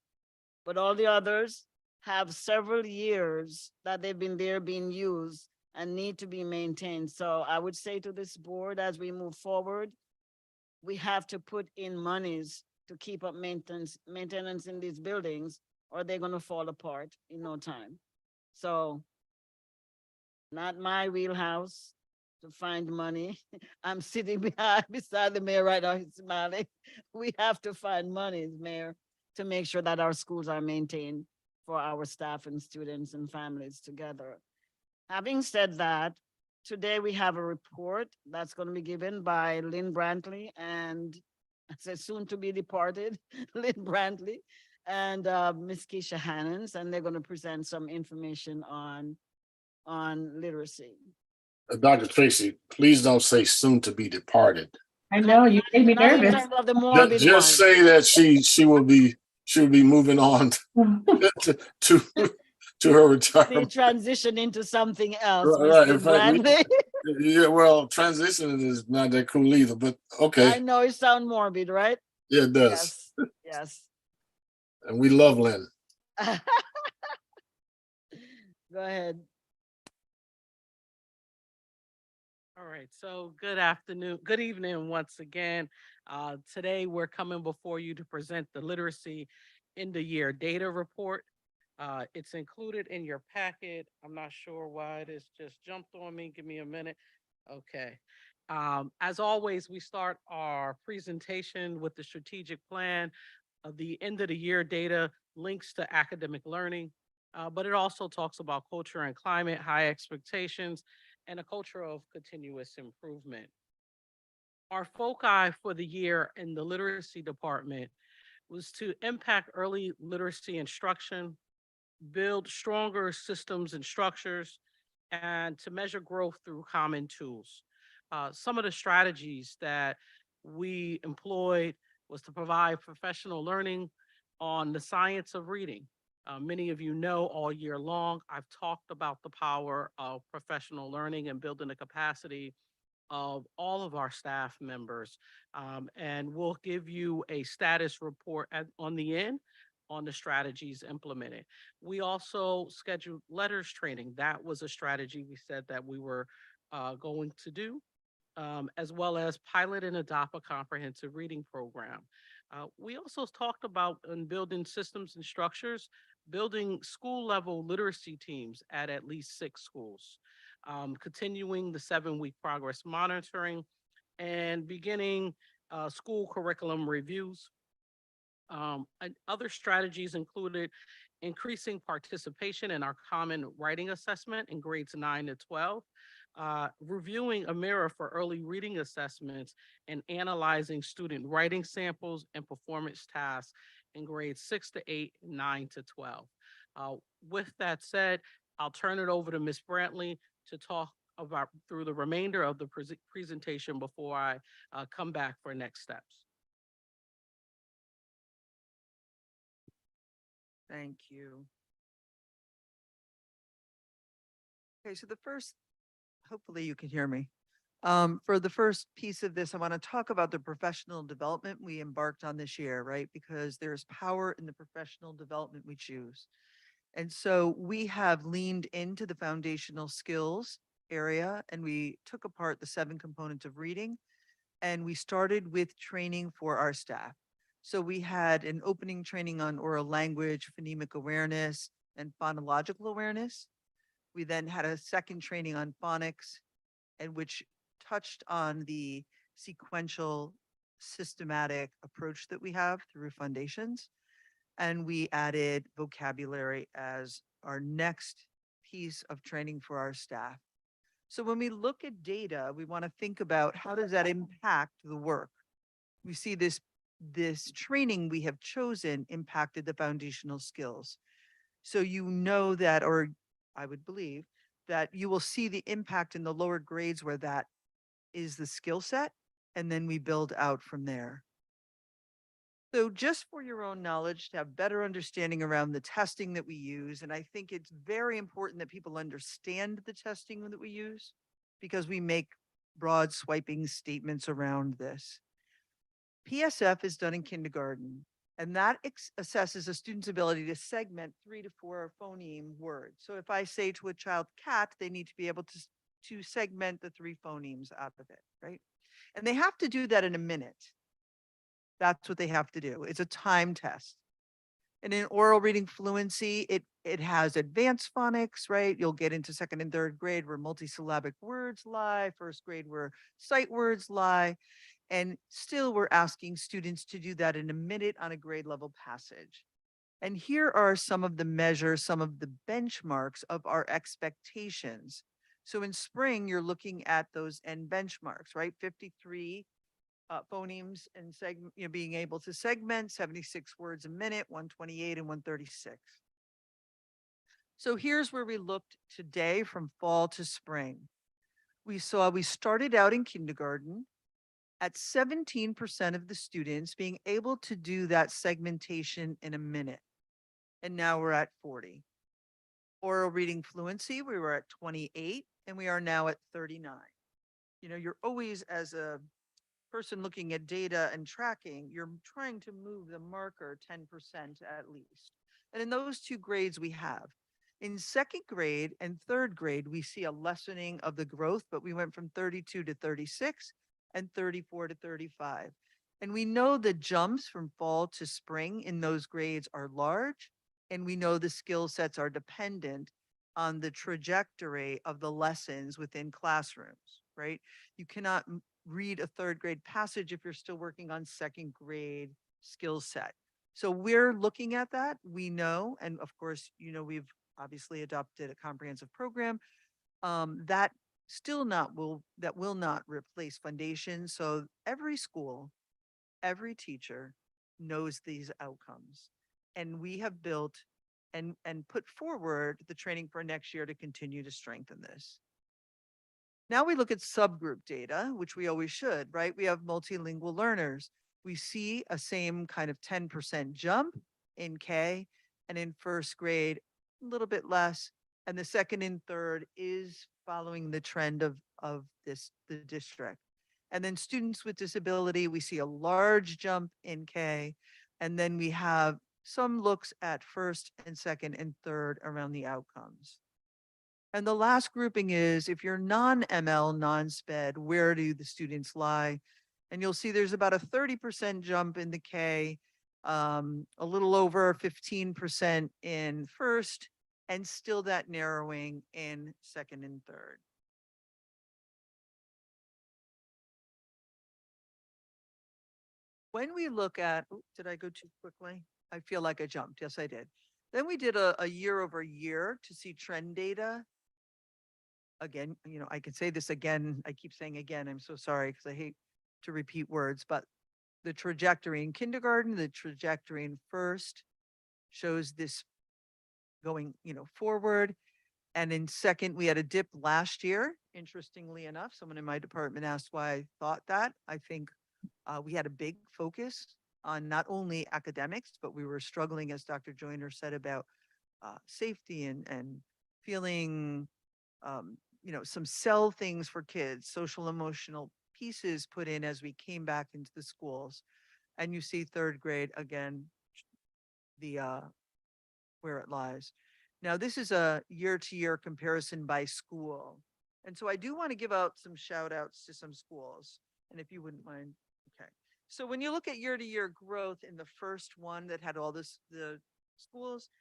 But all the others have several years that they've been there being used and need to be maintained. So I would say to this board, as we move forward, we have to put in monies to keep up maintenance in these buildings, or they're gonna fall apart in no time. So not my wheelhouse to find money. I'm sitting beside the mayor right now, he's smiling. We have to find monies, Mayor, to make sure that our schools are maintained for our staff and students and families together. Having said that, today we have a report that's going to be given by Lynn Brantley and I said soon to be departed, Lynn Brantley and Ms. Keisha Hannons, and they're going to present some information on literacy. Dr. Tracy, please don't say soon to be departed. I know, you made me Not nervous. even of the morbid Just one. say that she will be moving on to her They retirement. transition into something else. Right, Mr. in fact, Brantley. Yeah, well, transitioning is not that cool either, but I okay. know it sounds morbid, right? Yeah, it does. Yes, yes. And we love Lynn. Go ahead. All right, so good evening once again. Today we're coming before you to present the literacy end of year data report. It's included in your packet. I'm not sure why it has just jumped on me. Give me a minute. Okay. As always, we start our presentation with the strategic plan. The end of the year data links to academic learning, but it also talks about culture and climate, high expectations, and a culture of continuous improvement. Our foci for the year in the literacy department was to impact early literacy instruction, build stronger systems and structures, and to measure growth through common tools. Some of the strategies that we employed was to provide professional learning on the science of reading. Many of you know all year long, I've talked about the power of professional learning and building the capacity of all of our staff members. And we'll give you a status report on the end on the strategies implemented. We also scheduled letters training. That was a strategy we said that we were going to do, as well as pilot and adopt a comprehensive reading program. We also talked about building systems and structures, building school level literacy teams at least 6 schools, continuing the 7-week progress monitoring, and beginning school curriculum reviews. And other strategies included increasing participation in our common writing assessment in grades 9 to 12, reviewing a mirror for early reading assessments, and analyzing student writing samples and performance tasks in grades 6 to 8, 9 to 12. With that said, I'll turn it over to Ms. Brantley to talk of our, through the remainder of the presentation before I come back for next steps. Thank you. Okay, so the first, hopefully you can hear me. For the first piece of this, I want to talk about the professional development we embarked on this year, right? Because there's power in the professional development we choose. And so we have leaned into the foundational skills area and we took apart the 7 components of reading and we started with training for our staff. So we had an opening training on oral language, phonemic awareness, and phonological awareness. We then had a second training on phonics, and which touched on the sequential systematic approach that we have through foundations. And we added vocabulary as our next piece of training for our staff. So when we look at data, we want to think about how does that impact the work? We see this training we have chosen impacted the foundational skills. So you know that, or I would believe that you will see the impact in the lower grades where that is the skill set, and then we build out from there. So just for your own knowledge, to have better understanding around the testing that we use, and I think it's very important that people understand the testing that we use because we make broad swiping statements around this. PSF is done in kindergarten, and that assesses a student's ability to segment 3 to 4 phoneme words. So if I say to a child cat, they need to be able to segment the 3 phonemes out of it, right? And they have to do that in a minute. That's what they have to do. It's a time test. And in oral reading fluency, it has advanced phonics, right? You'll get into 2nd and 3rd grade where multisyllabic words lie, 1st grade where sight words lie. And still we're asking students to do that in a minute on a grade level passage. And here are some of the measures, some of the benchmarks of our expectations. So in spring, you're looking at those end benchmarks, right? 53 phonemes and being able to segment 76 words a minute, 128 and 136. So here's where we looked today from fall to spring. We started out in kindergarten at 17% of the students being able to do that segmentation in a minute. And now we're at 40. Oral reading fluency, we were at 28 and we are now at 39. You know, you're always, as a person looking at data and tracking, you're trying to move the marker 10% at least. And in those 2 grades we have. In 2nd grade and 3rd grade, we see a lessening of the growth, but we went from 32 to 36 and 34 to 35. And we know the jumps from fall to spring in those grades are large. And we know the skill sets are dependent on the trajectory of the lessons within classrooms, right? You cannot read a 3rd grade passage if you're still working on 2nd grade skill set. So we're looking at that. We know, and of course, you know, we've obviously adopted a comprehensive program that will not replace foundation. So every school, every teacher knows these outcomes. And we have built and put forward the training for next year to continue to strengthen this. Now we look at subgroup data, which we always should, right? We have multilingual learners. We see a same kind of 10% jump in K, and in 1st grade, a little bit less. And the 2nd and 3rd is following the trend of the district. And then students with disability, we see a large jump in K. And then we have some looks at 1st and 2nd and 3rd around the outcomes. And the last grouping is if you're non-ML, non-SPED, where do the students lie? And you'll see there's about a 30% jump in the K, a little over 15% in 1st, and still that narrowing in 2nd and 3rd. When we look at, did I go too quickly? I feel like I jumped. Yes, I did. Then we did a year over year to see trend data. Again, you know, I can say this again. I keep saying again, I'm so sorry because I hate to repeat words, but the trajectory in kindergarten, the trajectory in 1st shows this going, you know, forward. And in second, we had a dip last year, interestingly enough. Someone in my department asked why I thought that. I think we had a big focus on not only academics, but we were struggling, as Dr. Joyner said, about safety and feeling, some cell things for kids, social emotional pieces put in as we came back into the schools. And you see third grade again, the where it lies. Now, this is a year-to-year comparison by school. And so I do want to give out some shout outs to some schools. And if you wouldn't mind, okay. So when you look at year-to-year growth in the first one that had all this, the schools,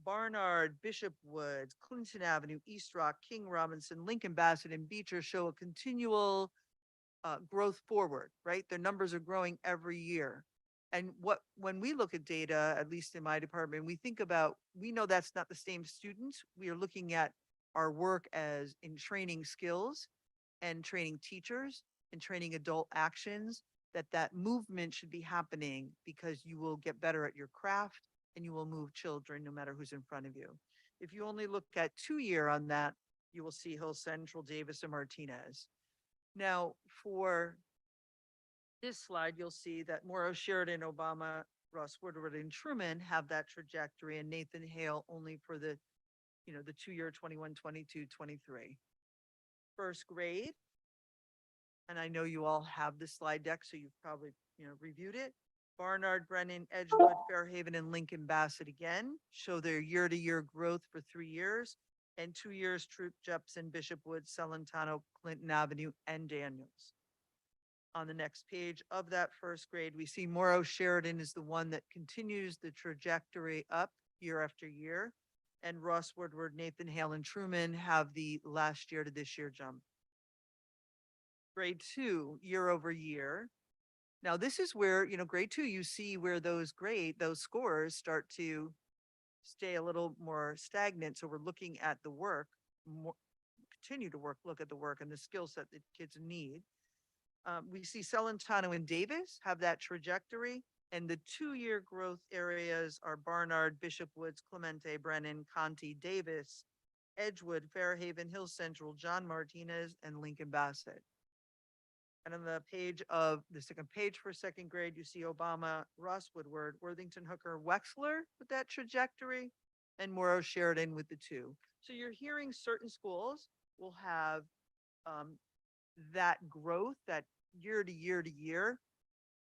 Barnard, Bishop Woods, Clinton Avenue, East Rock, King Robinson, Lincoln Bassett, and Beecher show a continual growth forward, right? Their numbers are growing every year. And when we look at data, at least in my department, we know that's not the same students. We are looking at our work as in training skills and training teachers and training adult actions, that movement should be happening because you will get better at your craft and you will move children no matter who's in front of you. If you only look at 2-year on that, you will see Hill Central, Davis, and Martinez. Now, for this slide, you'll see that Morrow, Sheridan, Obama, Ross Woodward, and Truman have that trajectory, and Nathan Hale only for the 2-year 21, 22, 23. First grade, and I know you all have the slide deck, so you've probably reviewed it. Barnard, Brennan, Edgewood, Fairhaven, and Lincoln Bassett again show their year-to-year growth for 3 years, and 2 years Troop, Jepson, Bishop Woods, Celentano, Clinton Avenue, and Daniels. On the next page of that first grade, we see Morrow Sheridan is the one that continues the trajectory up year after year. And Ross Woodward, Nathan Hale, and Truman have the last year to this year jump. Grade 2, year over year. Now this is where, grade 2, you see where those scores start to stay a little more stagnant. So we're looking at the work, continue to look at the work and the skill set that kids need. We see Celentano and Davis have that trajectory, and the 2-year growth areas are Barnard, Bishop Woods, Clemente, Brennan, Conti, Davis, Edgewood, Fairhaven, Hill Central, John Martinez, and Lincoln Bassett. And on the second page for second grade, you see Obama, Ross Woodward, Worthington Hooker, Wexler with that trajectory, and Morrow Sheridan with the 2. So you're hearing certain schools will have that growth, that year to year to year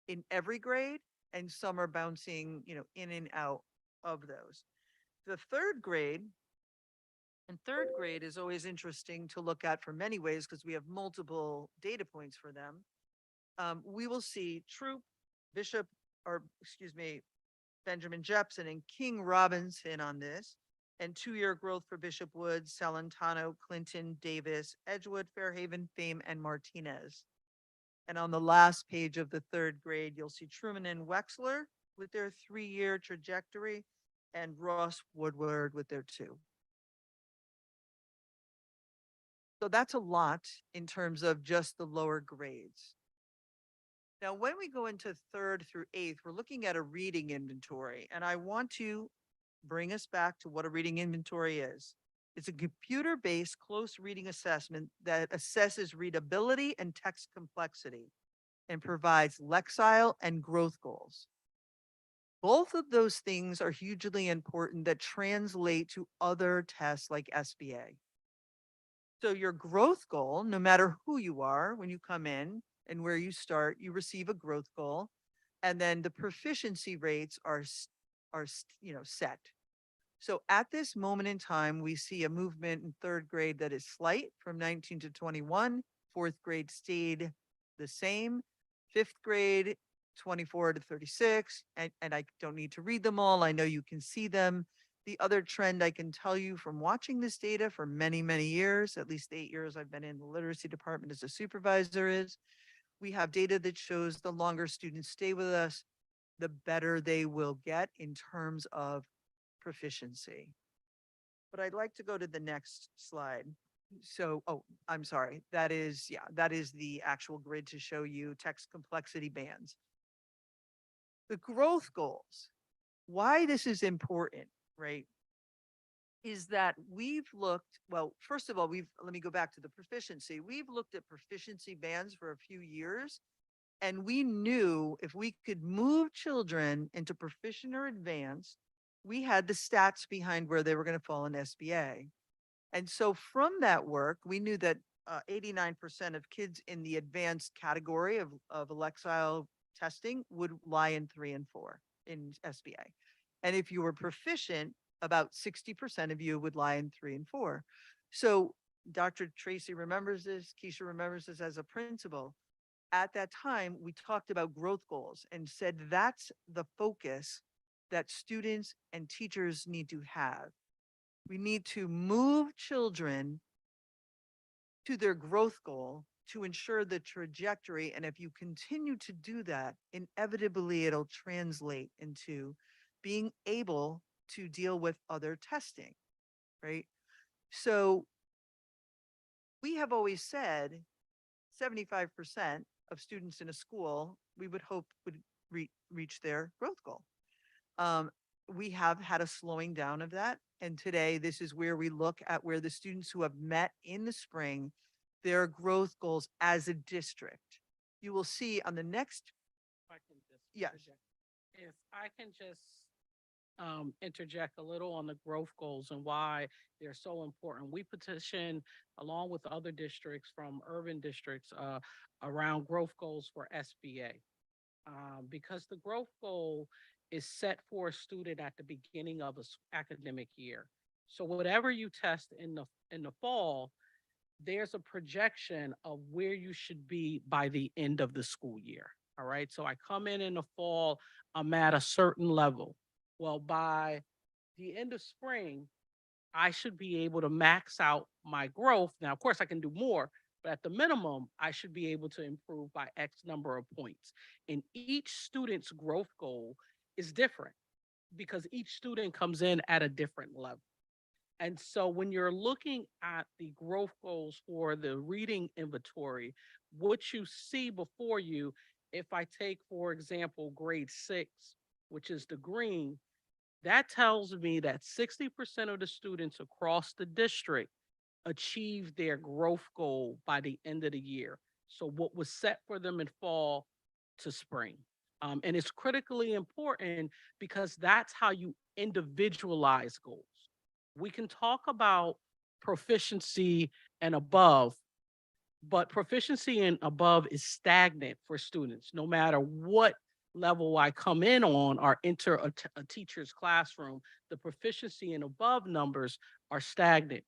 in every grade, and some are bouncing, in and out of those. The third grade is always interesting to look at for many ways because we have multiple data points for them. We will see Troop, Benjamin Jepson and King Robinson on this, and 2-year growth for Bishop Woods, Celentano, Clinton, Davis, Edgewood, Fairhaven, Fame, and Martinez. And on the last page of the third grade, you'll see Truman and Wexler with their 3-year trajectory, and Ross Woodward with their 2. So that's a lot in terms of just the lower grades. Now, when we go into 3rd through 8th, we're looking at a reading inventory, and I want to bring us back to what a reading inventory is. It's a computer-based close reading assessment that assesses readability and text complexity and provides lexile and growth goals. Both of those things are hugely important that translate to other tests like SBA. So your growth goal, no matter who you are, when you come in and where you start, you receive a growth goal, and then the proficiency rates are set. So at this moment in time, we see a movement in 3rd grade that is slight from 19 to 21. 4th grade stayed the same. 5th grade, 24 to 36. And I don't need to read them all. I know you can see them. The other trend I can tell you from watching this data for many, many years, at least 8 years I've been in the literacy department as a supervisor, is we have data that shows the longer students stay with us, the better they will get in terms of proficiency. But I'd like to go to the next slide. So, I'm sorry. That is the actual grid to show you text complexity bands. The growth goals, why this is important, right? is that we've looked, well, first of all, let me go back to the proficiency. We've looked at proficiency bands for a few years. And we knew if we could move children into proficient or advanced, we had the stats behind where they were going to fall in SBA. And so from that work, we knew that 89% of kids in the advanced category of Alexile testing would lie in 3 and 4 in SBA. And if you were proficient, about 60% of you would lie in 3 and 4. So Dr. Tracy remembers this, Keisha remembers this as a principal. At that time, we talked about growth goals and said that's the focus that students and teachers need to have. We need to move children to their growth goal to ensure the trajectory. And if you continue to do that, inevitably it'll translate into being able to deal with other testing, right? So we have always said 75% of students in a school, we would hope would reach their growth goal. We have had a slowing down of that. And today, this is where we look at where the students who have met in the spring, their growth goals as a district. You will see on the next. If I can just Yes. interject. If I can just interject a little on the growth goals and why they're so important. We petition along with other districts from urban districts around growth goals for SBA. Because the growth goal is set for a student at the beginning of an academic year. So whatever you test in the fall, there's a projection of where you should be by the end of the school year. All right. So I come in the fall, I'm at a certain level. Well, by the end of spring, I should be able to max out my growth. Now, of course, I can do more, but at the minimum, I should be able to improve by X number of points. And each student's growth goal is different because each student comes in at a different level. And so when you're looking at the growth goals for the reading inventory, what you see before you, if I take, for example, grade 6, which is the green, that tells me that 60% of the students across the district achieve their growth goal by the end of the year. So what was set for them in fall to spring. And it's critically important because that's how you individualize goals. We can talk about proficiency and above, but proficiency and above is stagnant for students, no matter what level I come in on or enter a teacher's classroom. The proficiency and above numbers are stagnant,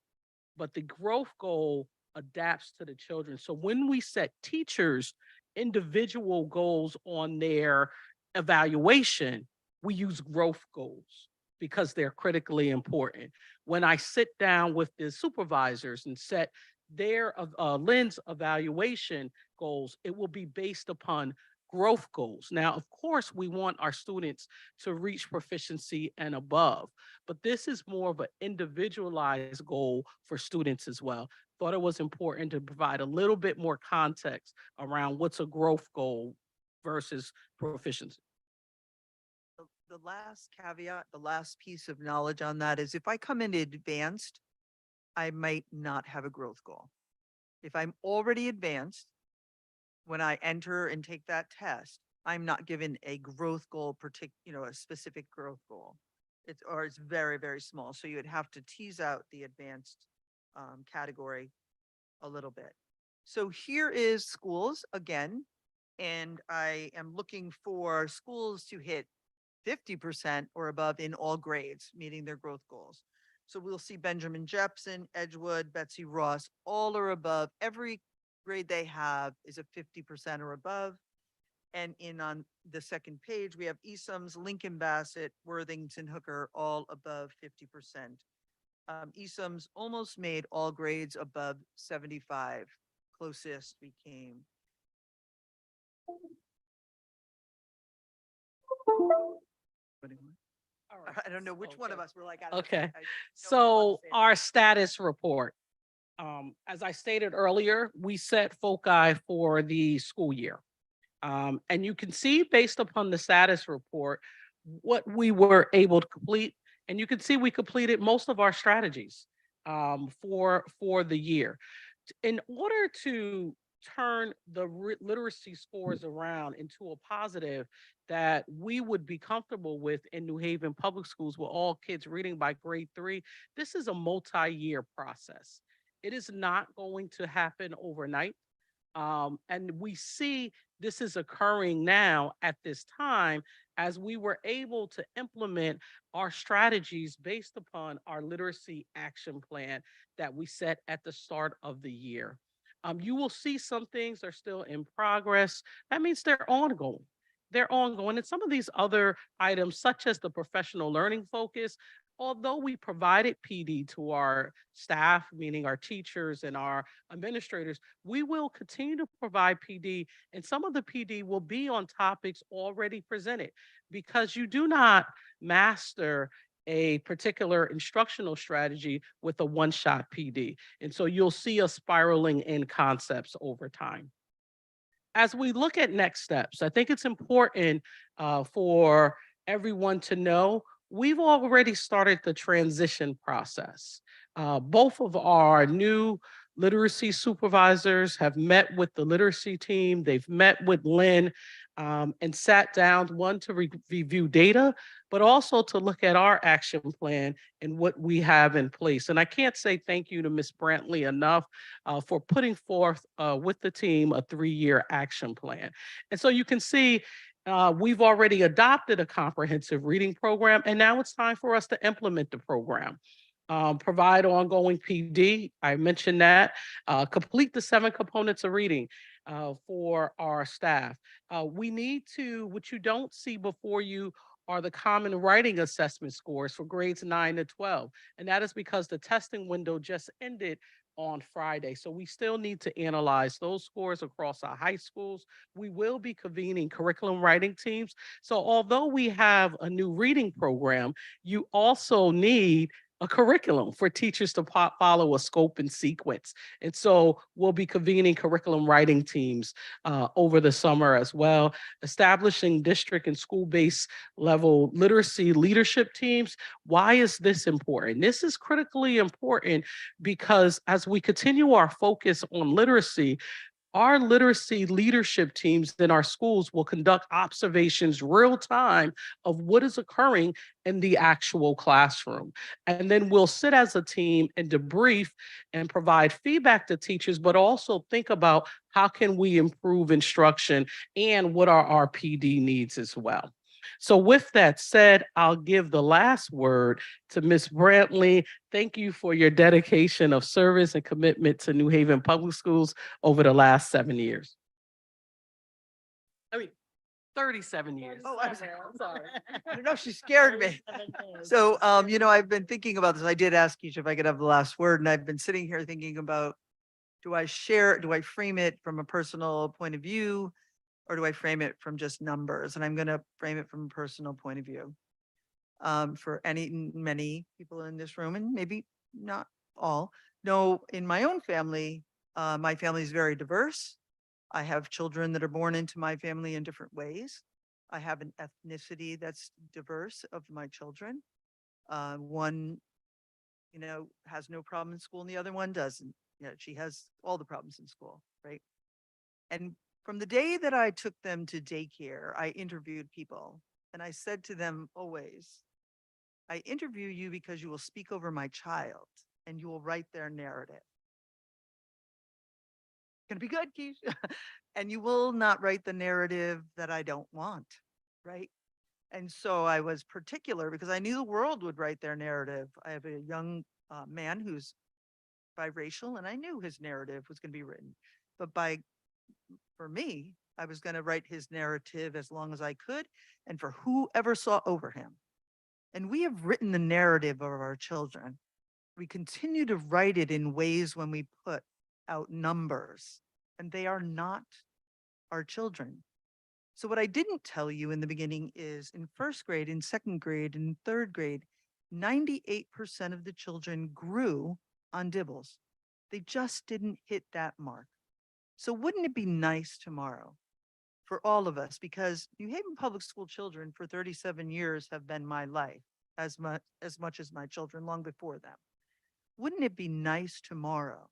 but the growth goal adapts to the children. So when we set teachers individual goals on their evaluation, we use growth goals because they're critically important. When I sit down with the supervisors and set their lens evaluation goals, it will be based upon growth goals. Now, of course, we want our students to reach proficiency and above, but this is more of an individualized goal for students as well. Thought it was important to provide a little bit more context around what's a growth goal versus proficiency. The last caveat, the last piece of knowledge on that is if I come in advanced, I might not have a growth goal. If I'm already advanced, when I enter and take that test, I'm not given a growth goal, a specific growth goal. It's very, very small. So you would have to tease out the advanced category a little bit. So here is schools again, and I am looking for schools to hit 50% or above in all grades, meeting their growth goals. So we'll see Benjamin Jepson, Edgewood, Betsy Ross, all are above. Every grade they have is a 50% or above. And on the second page, we have Esoms, Lincoln Bassett, Worthington Hooker, all above 50%. Esoms almost made all grades above 75. Closest became. I don't know which one of us were like. Okay, so our status report. As I stated earlier, we set foci for the school year. And you can see based upon the status report, what we were able to complete And you can see we completed most of our strategies for the year. In order to turn the literacy scores around into a positive that we would be comfortable with in New Haven Public Schools with all kids reading by grade 3, this is a multi-year process. It is not going to happen overnight. And we see this is occurring now at this time as we were able to implement our strategies based upon our literacy action plan that we set at the start of the year. You will see some things are still in progress. That means they're ongoing. They're ongoing. And some of these other items, such as the professional learning focus, although we provided PD to our staff, meaning our teachers and our administrators, we will continue to provide PD, and some of the PD will be on topics already presented because you do not master a particular instructional strategy with a one-shot PD. And so you'll see us spiraling in concepts over time. As we look at next steps, I think it's important for everyone to know we've already started the transition process. Both of our new literacy supervisors have met with the literacy team. They've met with Lynn and sat down, one to review data, but also to look at our action plan and what we have in place. And I can't say thank you to Ms. Brantley enough for putting forth with the team a 3-year action plan. And so you can see we've already adopted a comprehensive reading program, and now it's time for us to implement the program. Provide ongoing PD, I mentioned that. Complete the 7 components of reading for our staff. We need to, what you don't see before you are the common writing assessment scores for grades 9 to 12. And that is because the testing window just ended on Friday. So we still need to analyze those scores across our high schools. We will be convening curriculum writing teams. So although we have a new reading program, you also need a curriculum for teachers to follow a scope and sequence. And so we'll be convening curriculum writing teams over the summer as well, establishing district and school-based level literacy leadership teams. Why is this important? This is critically important because as we continue our focus on literacy, our literacy leadership teams in our schools will conduct observations real time of what is occurring in the actual classroom. And then we'll sit as a team and debrief and provide feedback to teachers, but also think about how can we improve instruction and what are our PD needs as well. So with that said, I'll give the last word to Ms. Brantley. Thank you for your dedication of service and commitment to New Haven Public Schools over the last 7 years. 37 years. Oh, I'm sorry. No, she scared me. So, I've been thinking about this. I did ask each if I could have the last word, and I've been sitting here thinking about, do I frame it from a personal point of view, or do I frame it from just numbers? And I'm going to frame it from a personal point of view. For many people in this room, and maybe not all, know in my own family, my family is very diverse. I have children that are born into my family in different ways. I have an ethnicity that's diverse of my children. One, has no problem in school and the other one doesn't. She has all the problems in school, right? And from the day that I took them to daycare, I interviewed people, and I said to them always, I interview you because you will speak over my child and you will write their narrative. Gonna be good, Keisha. And you will not write the narrative that I don't want, right? And so I was particular because I knew the world would write their narrative. I have a young man who's biracial, and I knew his narrative was going to be written. But for me, I was going to write his narrative as long as I could, and for whoever saw over him. And we have written the narrative of our children. We continue to write it in ways when we put out numbers, and they are not our children. So what I didn't tell you in the beginning is in first grade, in second grade, in third grade, 98% of the children grew on DIBELS. They just didn't hit that mark. So wouldn't it be nice tomorrow for all of us, because New Haven Public School children for 37 years have been my life. as much as my children, long before them. Wouldn't it be nice tomorrow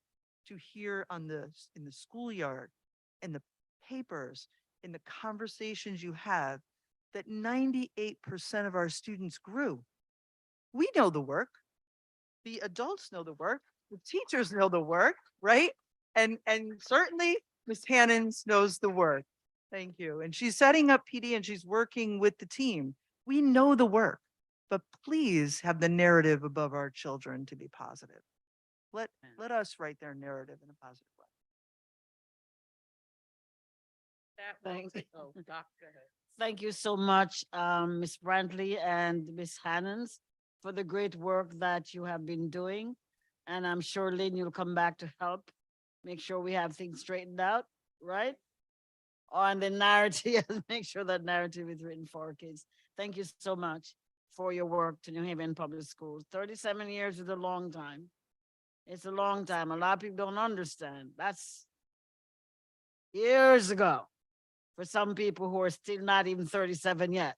to hear in the schoolyard, in the papers, in the conversations you have, that 98% of our students grew? We know the work. The adults know the work. The teachers know the work, right? And certainly Ms. Hannons knows the work. Thank you. And she's setting up PD and she's working with the team. We know the work, but please have the narrative above our children to be positive. Let us write their narrative in a positive way. Thanks. Oh, Dr. Thank you so much, Ms. Brantley and Ms. Hannons, for the great work that you have been doing. And I'm sure, Lynn, you'll come back to help make sure we have things straightened out, right? On the narrative, make sure that narrative is written for our kids. Thank you so much for your work to New Haven Public Schools. 37 years is a long time. It's a long time. A lot of people don't understand. That's years ago for some people who are still not even 37 yet.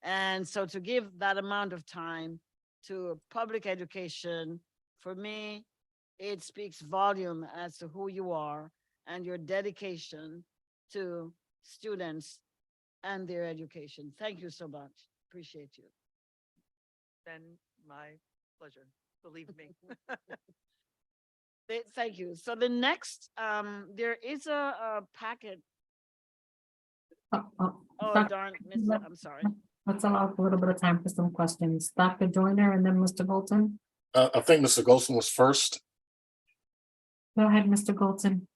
And so to give that amount of time to public education, for me, it speaks volume as to who you are and your dedication to students and their education. Thank you so much. Appreciate you. Then my pleasure, believe me. Thank you. So the next, there is a packet. Oh, darn, I'm sorry. Let's allow a little bit of time for some questions. Dr. Joyner and then Mr. Golton. I think Mr. Golson was first. Go ahead, Mr. Golton.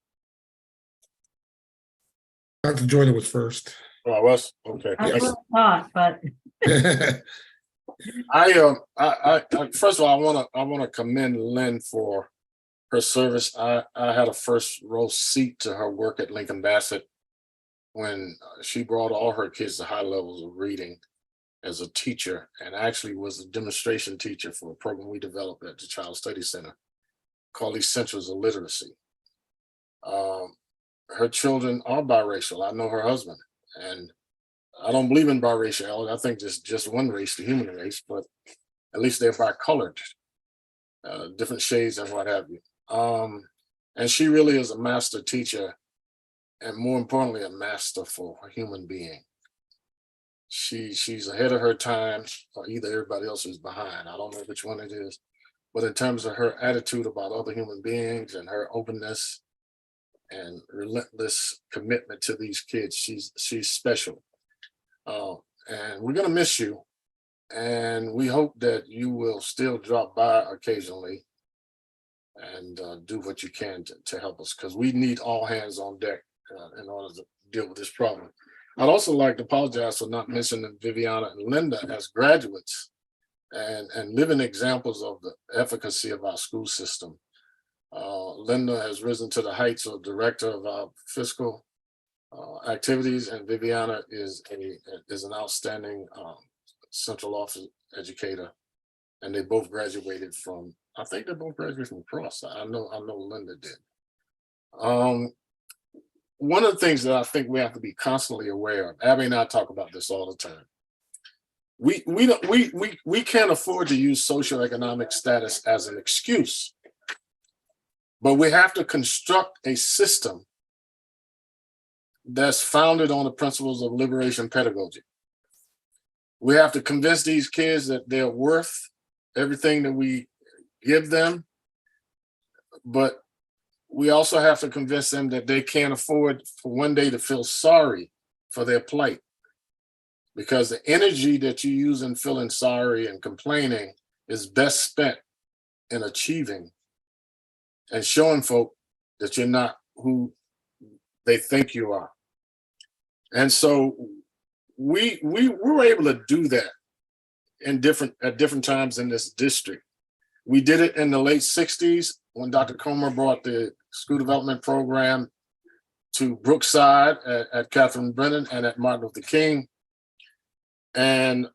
Dr. Joyner was first. Oh, I was? Okay. I Yes. would have thought, but I first of all, I wanna commend Lynn for her service. I had a first row seat to her work at Lincoln Bassett when she brought all her kids to high levels of reading as a teacher, and actually was a demonstration teacher for a program we developed at the Child Study Center called Essentials of Literacy. Her children are biracial. I know her husband, and I don't believe in biraciality. I think just one race, the human race, but at least they're bicolored, different shades and what have you. And she really is a master teacher, and more importantly, a master for a human being. She's ahead of her time, or either everybody else is behind. I don't know which one it is, but in terms of her attitude about other human beings and her openness and relentless commitment to these kids, she's special. And we're gonna miss you, and we hope that you will still drop by occasionally and do what you can to help us, because we need all hands on deck in order to deal with this problem. I'd also like to apologize for not mentioning Viviana and Linda as graduates and living examples of the efficacy of our school system. Linda has risen to the heights of director of our fiscal activities, and Viviana is an outstanding central office educator. And they both graduated from, I think they both graduated from Cross. I know Linda did. One of the things that I think we have to be constantly aware of, Abby and I talk about this all the time. We can't afford to use socioeconomic status as an excuse, but we have to construct a system that's founded on the principles of liberation pedagogy. We have to convince these kids that they're worth everything that we give them, but we also have to convince them that they can't afford for one day to feel sorry for their plight, because the energy that you use in feeling sorry and complaining is best spent in achieving and showing folk that you're not who they think you are. And so we were able to do that at different times in this district. We did it in the late 60s when Dr. Comer brought the school development program to Brookside at Catherine Brennan and at Martin Luther King. And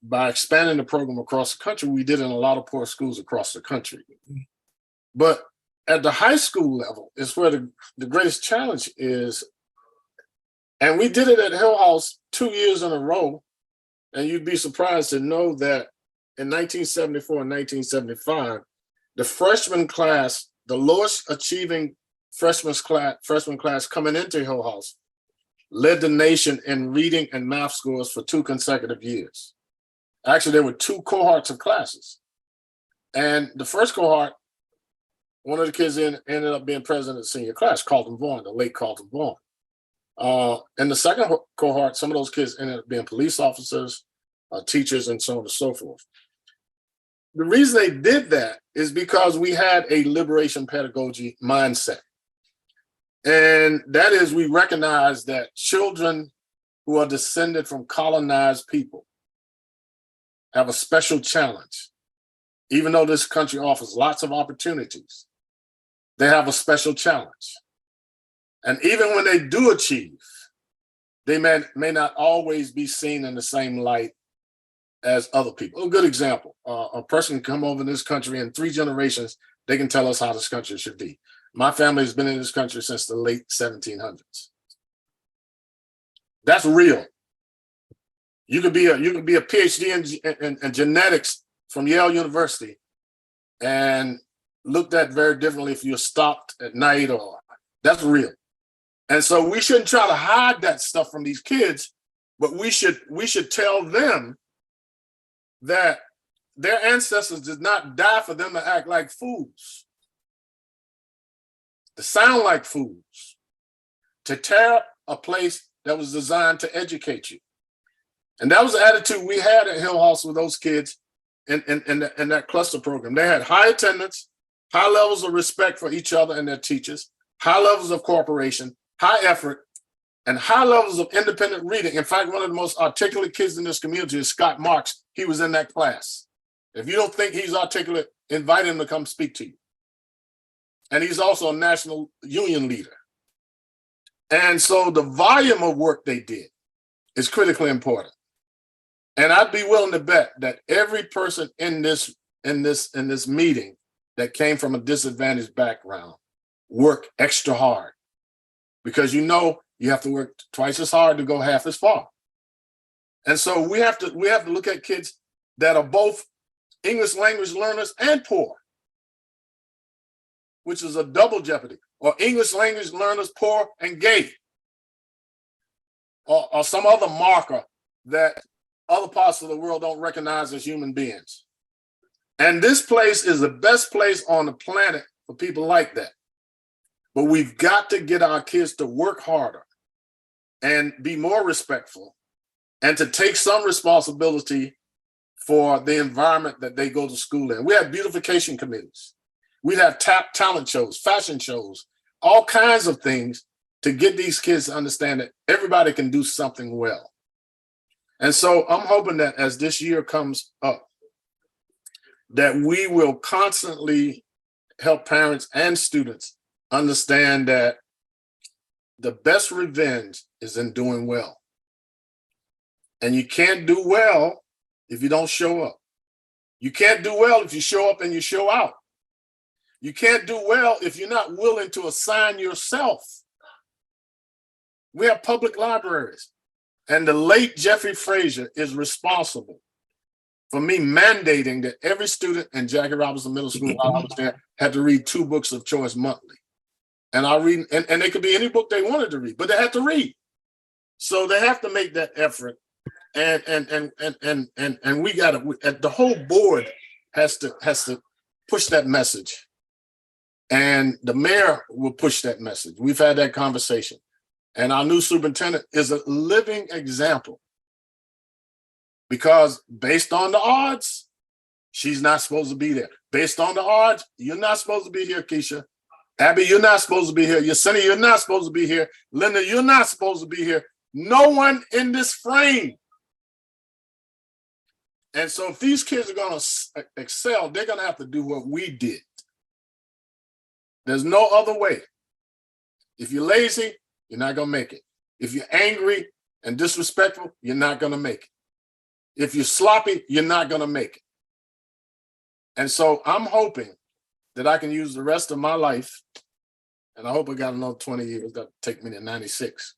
by expanding the program across the country, we did it in a lot of poor schools across the country. But at the high school level is where the greatest challenge is. And we did it at Hill House 2 years in a row And you'd be surprised to know that in 1974 and 1975, the freshman class, the lowest achieving freshman class coming into Hill House, led the nation in reading and math scores for 2 consecutive years. Actually, there were 2 cohorts of classes. And the first cohort, one of the kids ended up being president of the senior class, Carlton Vaughn, the late Carlton Vaughn. In the second cohort, some of those kids ended up being police officers, teachers, and so on and so forth. The reason they did that is because we had a liberation pedagogy mindset. And that is, we recognize that children who are descended from colonized people have a special challenge. Even though this country offers lots of opportunities, they have a special challenge. And even when they do achieve, they may not always be seen in the same light as other people. A good example, a person can come over this country in 3 generations, they can tell us how this country should be. My family has been in this country since the late 1700s. That's real. You could be a PhD in genetics from Yale University and looked at very differently if you're stopped at night, or that's real. And so we shouldn't try to hide that stuff from these kids, but we should tell them that their ancestors did not die for them to act like fools, to sound like fools, to tear up a place that was designed to educate you. And that was the attitude we had at Hill House with those kids in that cluster program. They had high attendance, high levels of respect for each other and their teachers, high levels of cooperation, high effort, and high levels of independent reading. In fact, one of the most articulate kids in this community is Scott Marks. He was in that class. If you don't think he's articulate, invite him to come speak to you. And he's also a national union leader. And so the volume of work they did is critically important. And I'd be willing to bet that every person in this meeting that came from a disadvantaged background worked extra hard, because you have to work twice as hard to go half as far. And so we have to look at kids that are both English language learners and poor, which is a double jeopardy, or English language learners, poor and gay, or some other marker that other parts of the world don't recognize as human beings. And this place is the best place on the planet for people like that. But we've got to get our kids to work harder and be more respectful, and to take some responsibility for the environment that they go to school in. We have beautification committees. We have talent shows, fashion shows, all kinds of things to get these kids to understand that everybody can do something well. And so I'm hoping that as this year comes up, that we will constantly help parents and students understand that the best revenge is in doing well. And you can't do well if you don't show up. You can't do well if you show up and you show out. You can't do well if you're not willing to assign yourself. We have public libraries, and the late Jeffrey Frazier is responsible for me mandating that every student in Jackie Robinson Middle School while I was there had to read 2 books of choice monthly. And I read, and they could be any book they wanted to read, but they had to read. So they have to make that effort. And we got to, the whole board has to push that message. And the mayor will push that message. We've had that conversation. And our new superintendent is a living example, because based on the odds, she's not supposed to be there. Based on the odds, you're not supposed to be here, Keisha. Abby, you're not supposed to be here. Yesenia, you're not supposed to be here. Linda, you're not supposed to be here. No one in this frame. And so if these kids are going to excel, they're going to have to do what we did. There's no other way. If you're lazy, you're not going to make it. If you're angry and disrespectful, you're not going to make it. If you're sloppy, you're not going to make it. And so I'm hoping that I can use the rest of my life, and I hope I got another 20 years, that'll take me to 96,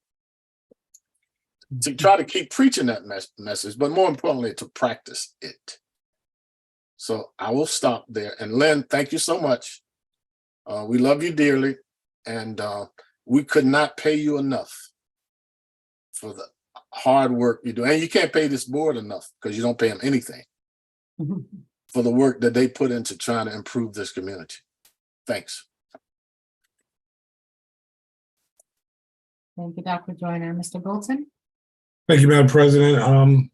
to try to keep preaching that message, but more importantly, to practice it. So I will stop there. And Lynn, thank you so much. We love you dearly, and we could not pay you enough for the hard work you do. And you can't pay this board enough because you don't pay them anything for the work that they put into trying to improve this community. Thanks. Thank you, Dr. Joyner. Mr. Bolton? Thank you, Madam President.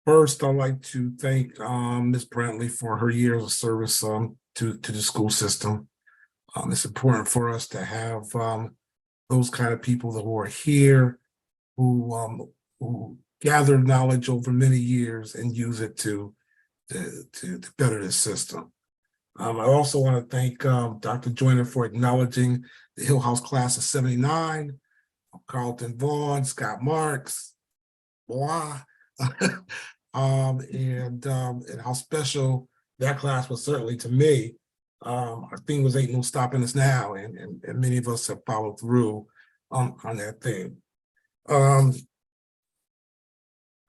First, I'd like to thank Ms. Brantley for her years of service to the school system. It's important for us to have those kind of people who are here, who gather knowledge over many years and use it to better the system. I also want to thank Dr. Joyner for acknowledging the Hill House class of '79, Carlton Vaughn, Scott Marks, blah, and how special that class was certainly to me. Our theme was "Ain't No Stopping Us Now," and many of us have followed through on that theme.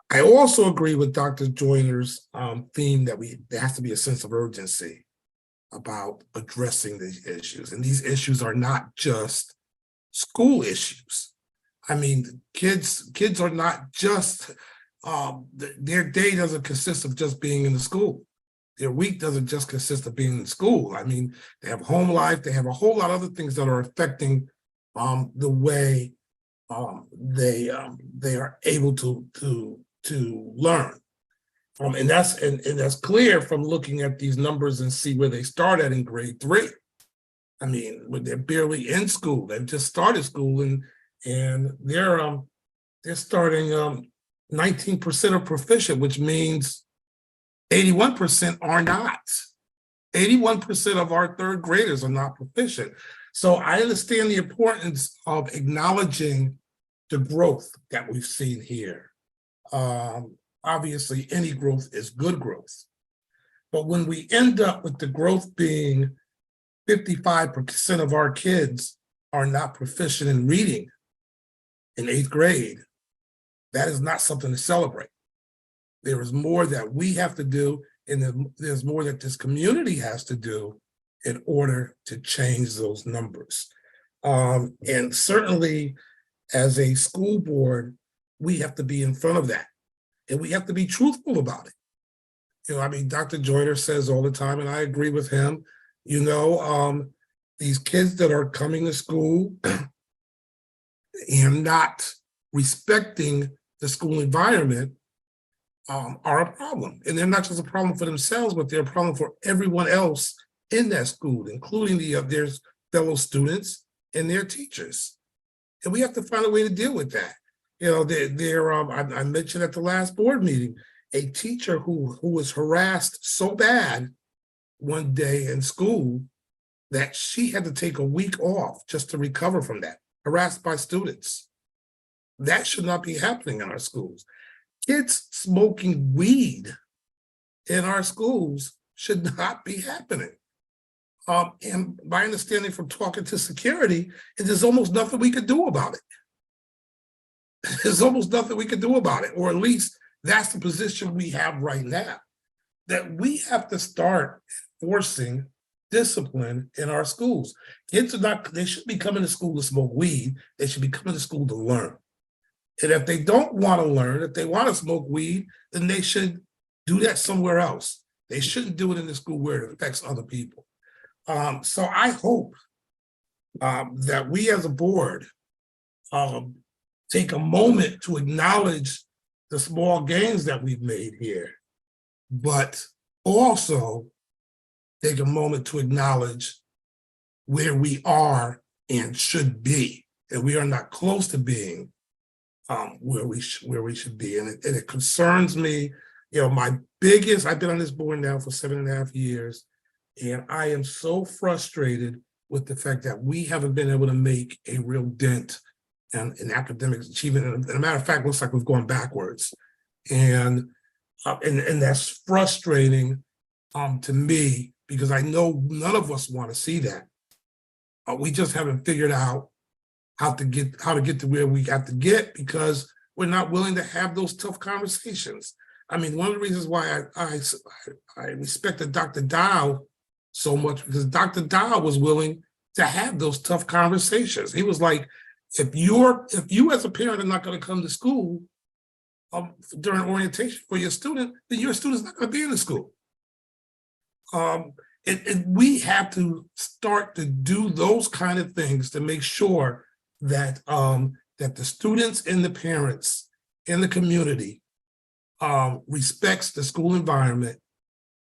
I also agree with Dr. Joyner's theme that there has to be a sense of urgency about addressing these issues. And these issues are not just school issues. I mean, kids are not just, their day doesn't consist of just being in the school. Their week doesn't just consist of being in school. I mean, they have home life, they have a whole lot of other things that are affecting the way they are able to learn. And that's clear from looking at these numbers and see where they start at in grade 3. I mean, when they're barely in school, they've just started school and they're starting 19% are proficient, which means 81% are not. 81% of our third graders are not proficient. So I understand the importance of acknowledging the growth that we've seen here. Obviously, any growth is good growth. But when we end up with the growth being 55% of our kids are not proficient in reading in 8th grade, that is not something to celebrate. There is more that we have to do, and there's more that this community has to do in order to change those numbers. And certainly, as a school board, we have to be in front of that. And we have to be truthful about it. You know, I mean, Dr. Joyner says all the time, and I agree with him, you know, these kids that are coming to school and not respecting the school environment are a problem. And they're not just a problem for themselves, but they're a problem for everyone else in that school, including their fellow students and their teachers. And we have to find a way to deal with that. You know, I mentioned at the last board meeting, a teacher who was harassed so bad one day in school that she had to take a week off just to recover from that, harassed by students. That should not be happening in our schools. Kids smoking weed in our schools should not be happening. And my understanding from talking to security is there's almost nothing we could do about it. There's almost nothing we could do about it, or at least that's the position we have right now, that we have to start enforcing discipline in our schools. Kids they should be coming to school to smoke weed. They should be coming to school to learn. And if they don't want to learn, if they want to smoke weed, then they should do that somewhere else. They shouldn't do it in the school where it affects other people. So I hope that we as a board take a moment to acknowledge the small gains that we've made here, but also take a moment to acknowledge where we are and should be. And we are not close to being where we should be. And it concerns me. You know, I've been on this board now for 7.5 years, and I am so frustrated with the fact that we haven't been able to make a real dent in academic achievement. And a matter of fact, looks like we've gone backwards. And that's frustrating to me, because I know none of us want to see that. We just haven't figured out how to get to where we got to get, because we're not willing to have those tough conversations. I mean, one of the reasons why I respected Dr. Dow so much, because Dr. Dow was willing to have those tough conversations. He was like, if you as a parent are not going to come to school during orientation for your student, then your student's not going to be in the school. We have to start to do those kind of things to make sure that that the students and the parents in the community respects the school environment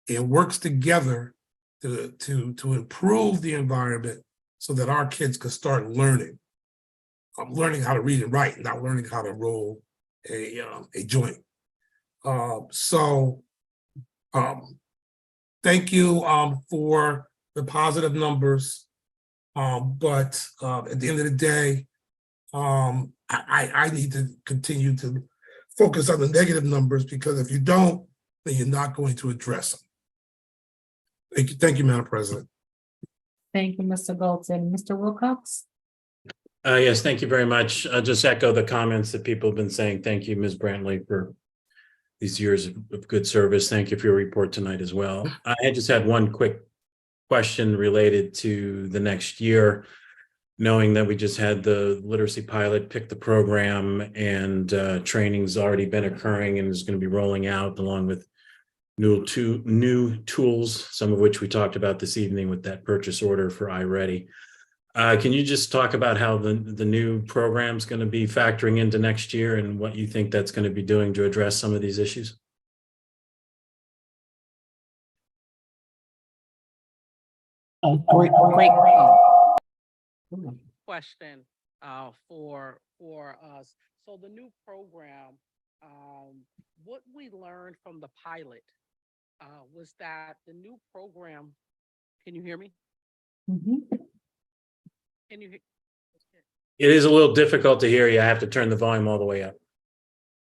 and works together to improve the environment so that our kids can start learning how to read and write, not learning how to roll a joint. Thank you for the positive numbers. But at the end of the day, I need to continue to focus on the negative numbers, because if you don't, then you're not going to address them. Thank you, Madam President. Thank you, Mr. Golden. Mr. Wilcox? Yes, thank you very much. I'll just echo the comments that people have been saying. Thank you, Ms. Brantley, for these years of good service. Thank you for your report tonight as well. I just had one quick question related to the next year, knowing that we just had the literacy pilot pick the program, and training's already been occurring and is going to be rolling out along with new tools, some of which we talked about this evening with that purchase order for iReady. Can you just talk about how the new program's going to be factoring into next year and what you think that's going to be doing to address some of these issues? Great question for us. So the new program, what we learned from the pilot was that the new program, can you hear me? Can you hear? It is a little difficult to hear you. I have to turn the volume all the way up.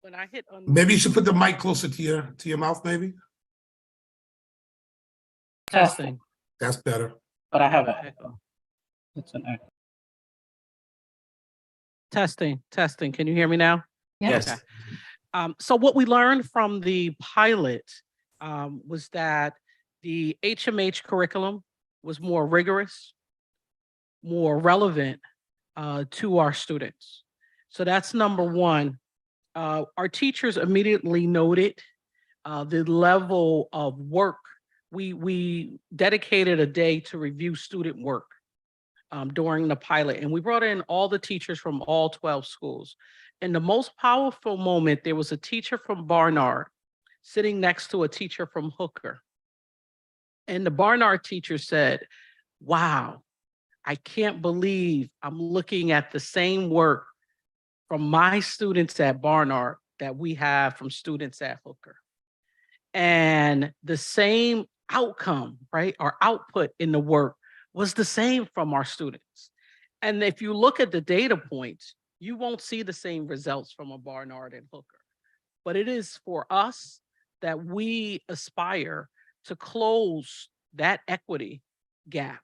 When I hit on Maybe you should put the mic closer to your mouth, maybe. testing, That's better. but I have an echo. It's an echo. Testing. Can you hear me now? Yes. Okay. So what we learned from the pilot was that the HMH curriculum was more rigorous, more relevant to our students. So that's number one. Our teachers immediately noted the level of work. We dedicated a day to review student work during the pilot, and we brought in all the teachers from all 12 schools. And the most powerful moment, there was a teacher from Barnard sitting next to a teacher from Hooker. And the Barnard teacher said, wow, I can't believe I'm looking at the same work from my students at Barnard that we have from students at Hooker. And the same outcome, right, or output in the work was the same from our students. And if you look at the data points, you won't see the same results from a Barnard and Hooker. But it is for us that we aspire to close that equity gap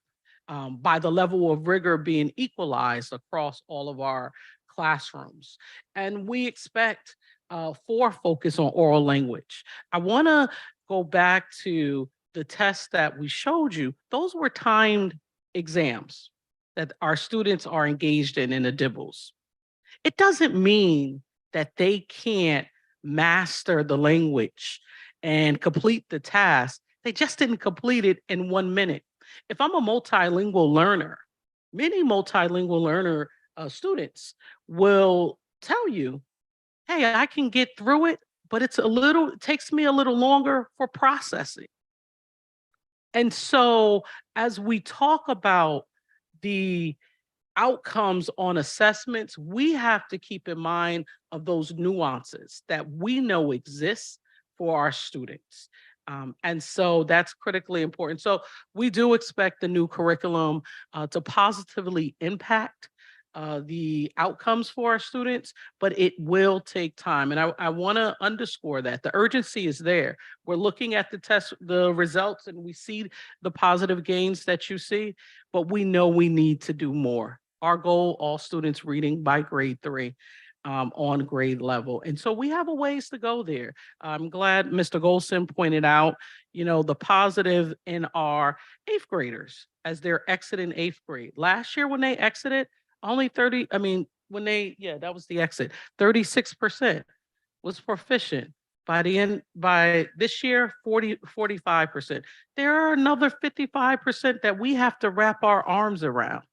by the level of rigor being equalized across all of our classrooms. And we expect for focus on oral language. I want to go back to the tests that we showed you. Those were timed exams that our students are engaged in the DIBELS. It doesn't mean that they can't master the language and complete the task. They just didn't complete it in 1 minute. If I'm a multilingual learner, many multilingual learner students will tell you, hey, I can get through it, but it takes me a little longer for processing. And so as we talk about the outcomes on assessments, we have to keep in mind of those nuances that we know exist for our students. And so that's critically important. So we do expect the new curriculum to positively impact the outcomes for our students, but it will take time. And I want to underscore that the urgency is there. We're looking at the results, and we see the positive gains that you see, but we know we need to do more. Our goal, all students reading by grade 3. on grade level. And so we have a ways to go there. I'm glad Mr. Golson pointed out, the positive in our eighth graders as they're exiting eighth grade. Last year when they exited, only 30, I mean, that was the exit, 36% was proficient. By this year, 45%. There are another 55% that we have to wrap our arms around.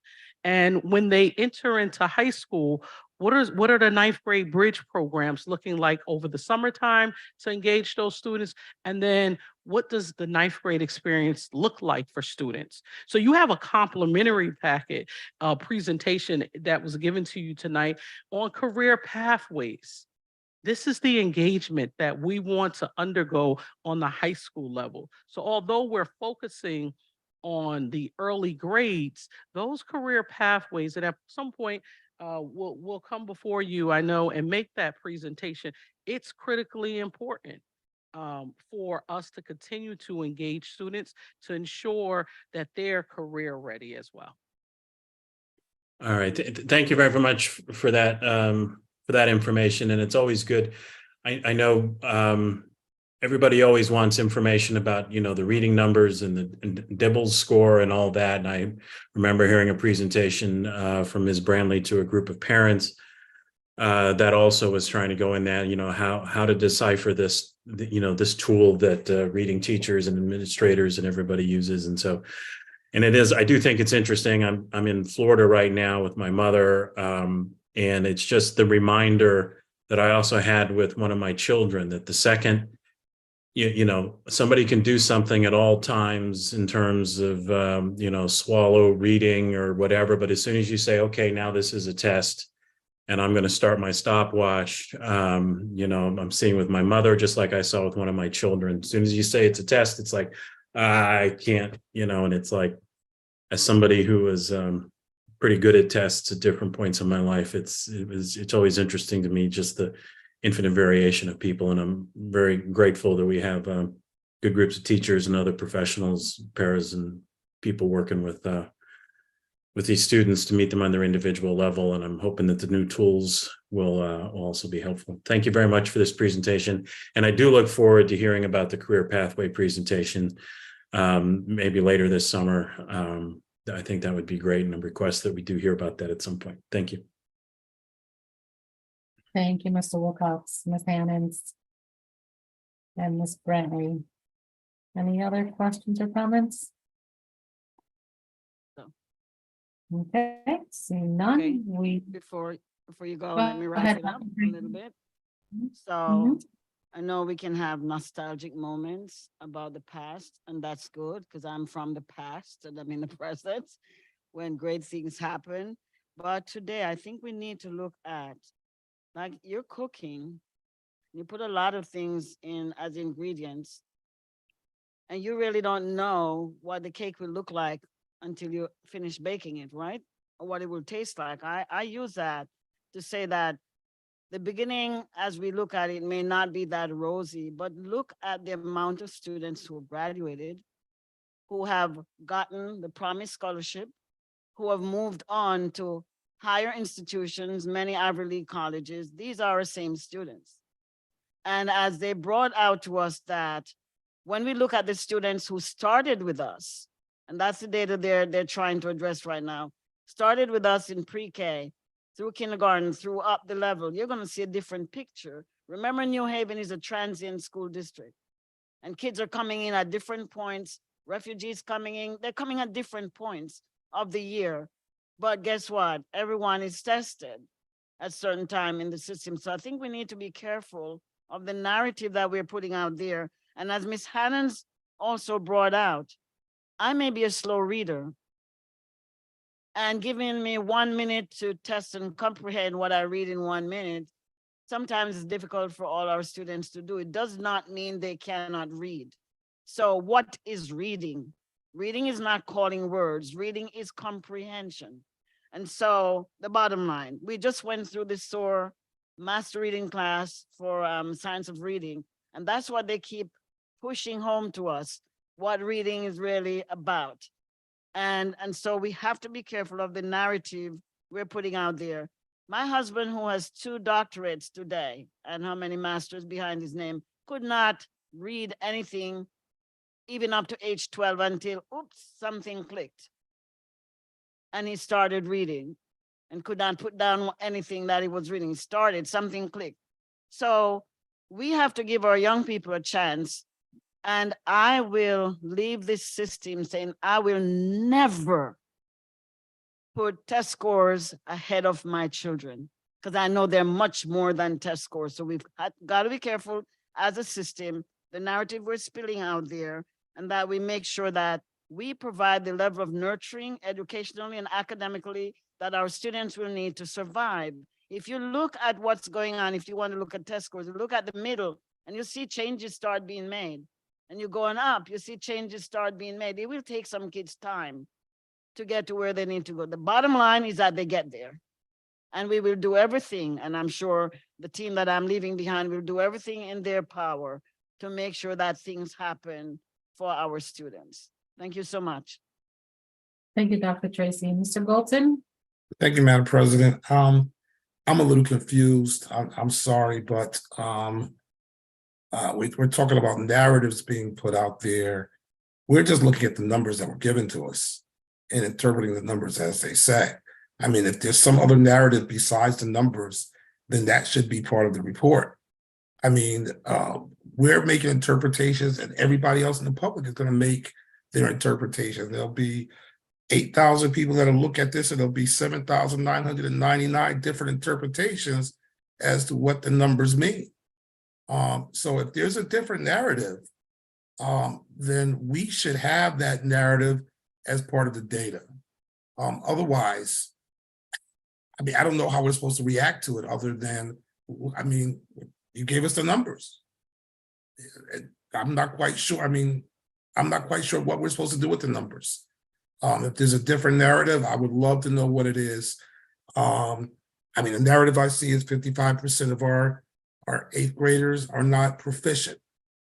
And when they enter into high school, what are the ninth grade bridge programs looking like over the summertime to engage those students? And then what does the ninth grade experience look like for students? So you have a complimentary packet presentation that was given to you tonight on career pathways. This is the engagement that we want to undergo on the high school level. So although we're focusing on the early grades, those career pathways that at some point will come before you, I know, and make that presentation. It's critically important for us to continue to engage students to ensure that they're career ready as well. All right. Thank you very much for that information. And it's always good. I know everybody always wants information about, the reading numbers and the Dibbles score and all that. And I remember hearing a presentation from Ms. Brandley to a group of parents that also was trying to go in that, how to decipher this, this tool that reading teachers and administrators and everybody uses. And so, and I do think it's interesting. I'm in Florida right now with my mother. And it's just the reminder that I also had with one of my children that the second, somebody can do something at all times in terms of, swallow reading or whatever. But as soon as you say, okay, now this is a test and I'm going to start my stopwatch, I'm seeing with my mother, just like I saw with one of my children. As soon as you say it's a test, it's like, I can't, and it's like, as somebody who was pretty good at tests at different points in my life, it's always interesting to me, just the infinite variation of people. And I'm very grateful that we have good groups of teachers and other professionals, paras and people working with these students to meet them on their individual level. And I'm hoping that the new tools will also be helpful. Thank you very much for this presentation. And I do look forward to hearing about the career pathway presentation maybe later this summer. I think that would be great, and I request that we do hear about that at some point. Thank you. Thank you, Mr. Wilcox, Ms. Hannons, and Ms. Brantley. Any other questions or comments? No. Okay, seeing none, Okay. we. Before you go, Go let me wrap ahead, it up Dr. a little bit. So Mhm. I know we can have nostalgic moments about the past, and that's good because I'm from the past and I'm in the present when great things happen. But today, I think we need to look at, like, you're cooking, you put a lot of things in as ingredients, and you really don't know what the cake will look like until you finish baking it, right? Or what it will taste like. I use that to say that the beginning, as we look at it, may not be that rosy, but look at the amount of students who have graduated, who have gotten the promised scholarship, who have moved on to higher institutions, many Ivy League colleges. These are our same students. And as they brought out to us that when we look at the students who started with us, and that's the data they're trying to address right now, started with us in pre-K, through kindergarten, through up the level, you're going to see a different picture. Remember, New Haven is a transient school district, and kids are coming in at different points. Refugees coming in, they're coming at different points of the year. But guess what? Everyone is tested at certain time in the system. So I think we need to be careful of the narrative that we're putting out there. And as Ms. Hannons also brought out, I may be a slow reader, and giving me 1 minute to test and comprehend what I read in 1 minute, sometimes it's difficult for all our students to do. It does not mean they cannot read. So what is reading? Reading is not calling words. Reading is comprehension. And so the bottom line, we just went through the SOAR master reading class for science of reading. And that's what they keep pushing home to us, what reading is really about. And so we have to be careful of the narrative we're putting out there. My husband, who has 2 doctorates today and how many masters behind his name, could not read anything even up to age 12 until, oops, something clicked. And he started reading and could not put down anything that he was reading. He started, something clicked. So we have to give our young people a chance. And I will leave this system saying, I will never put test scores ahead of my children, because I know they're much more than test scores. So we've got to be careful as a system, the narrative we're spilling out there, and that we make sure that we provide the level of nurturing educationally and academically that our students will need to survive. If you look at what's going on, if you want to look at test scores, look at the middle and you see changes start being made. And you're going up, you see changes start being made. It will take some kids time to get to where they need to go. The bottom line is that they get there. And we will do everything, and I'm sure the team that I'm leaving behind will do everything in their power to make sure that things happen for our students. Thank you so much. Thank you, Dr. Tracy. Mr. Golton? Thank you, Madam President. I'm a little confused. I'm sorry, but we're talking about narratives being put out there. We're just looking at the numbers that were given to us and interpreting the numbers as they say. I mean, if there's some other narrative besides the numbers, then that should be part of the report. I mean, we're making interpretations and everybody else in the public is going to make their interpretation. There'll be 8,000 people that'll look at this and there'll be 7,999 different interpretations as to what the numbers mean. So if there's a different narrative, then we should have that narrative as part of the data. Otherwise, I mean, I don't know how we're supposed to react to it other than, I mean, you gave us the numbers. I'm not quite sure. I mean, I'm not quite sure what we're supposed to do with the numbers. If there's a different narrative, I would love to know what it is. I mean, the narrative I see is 55% of our 8th graders are not proficient.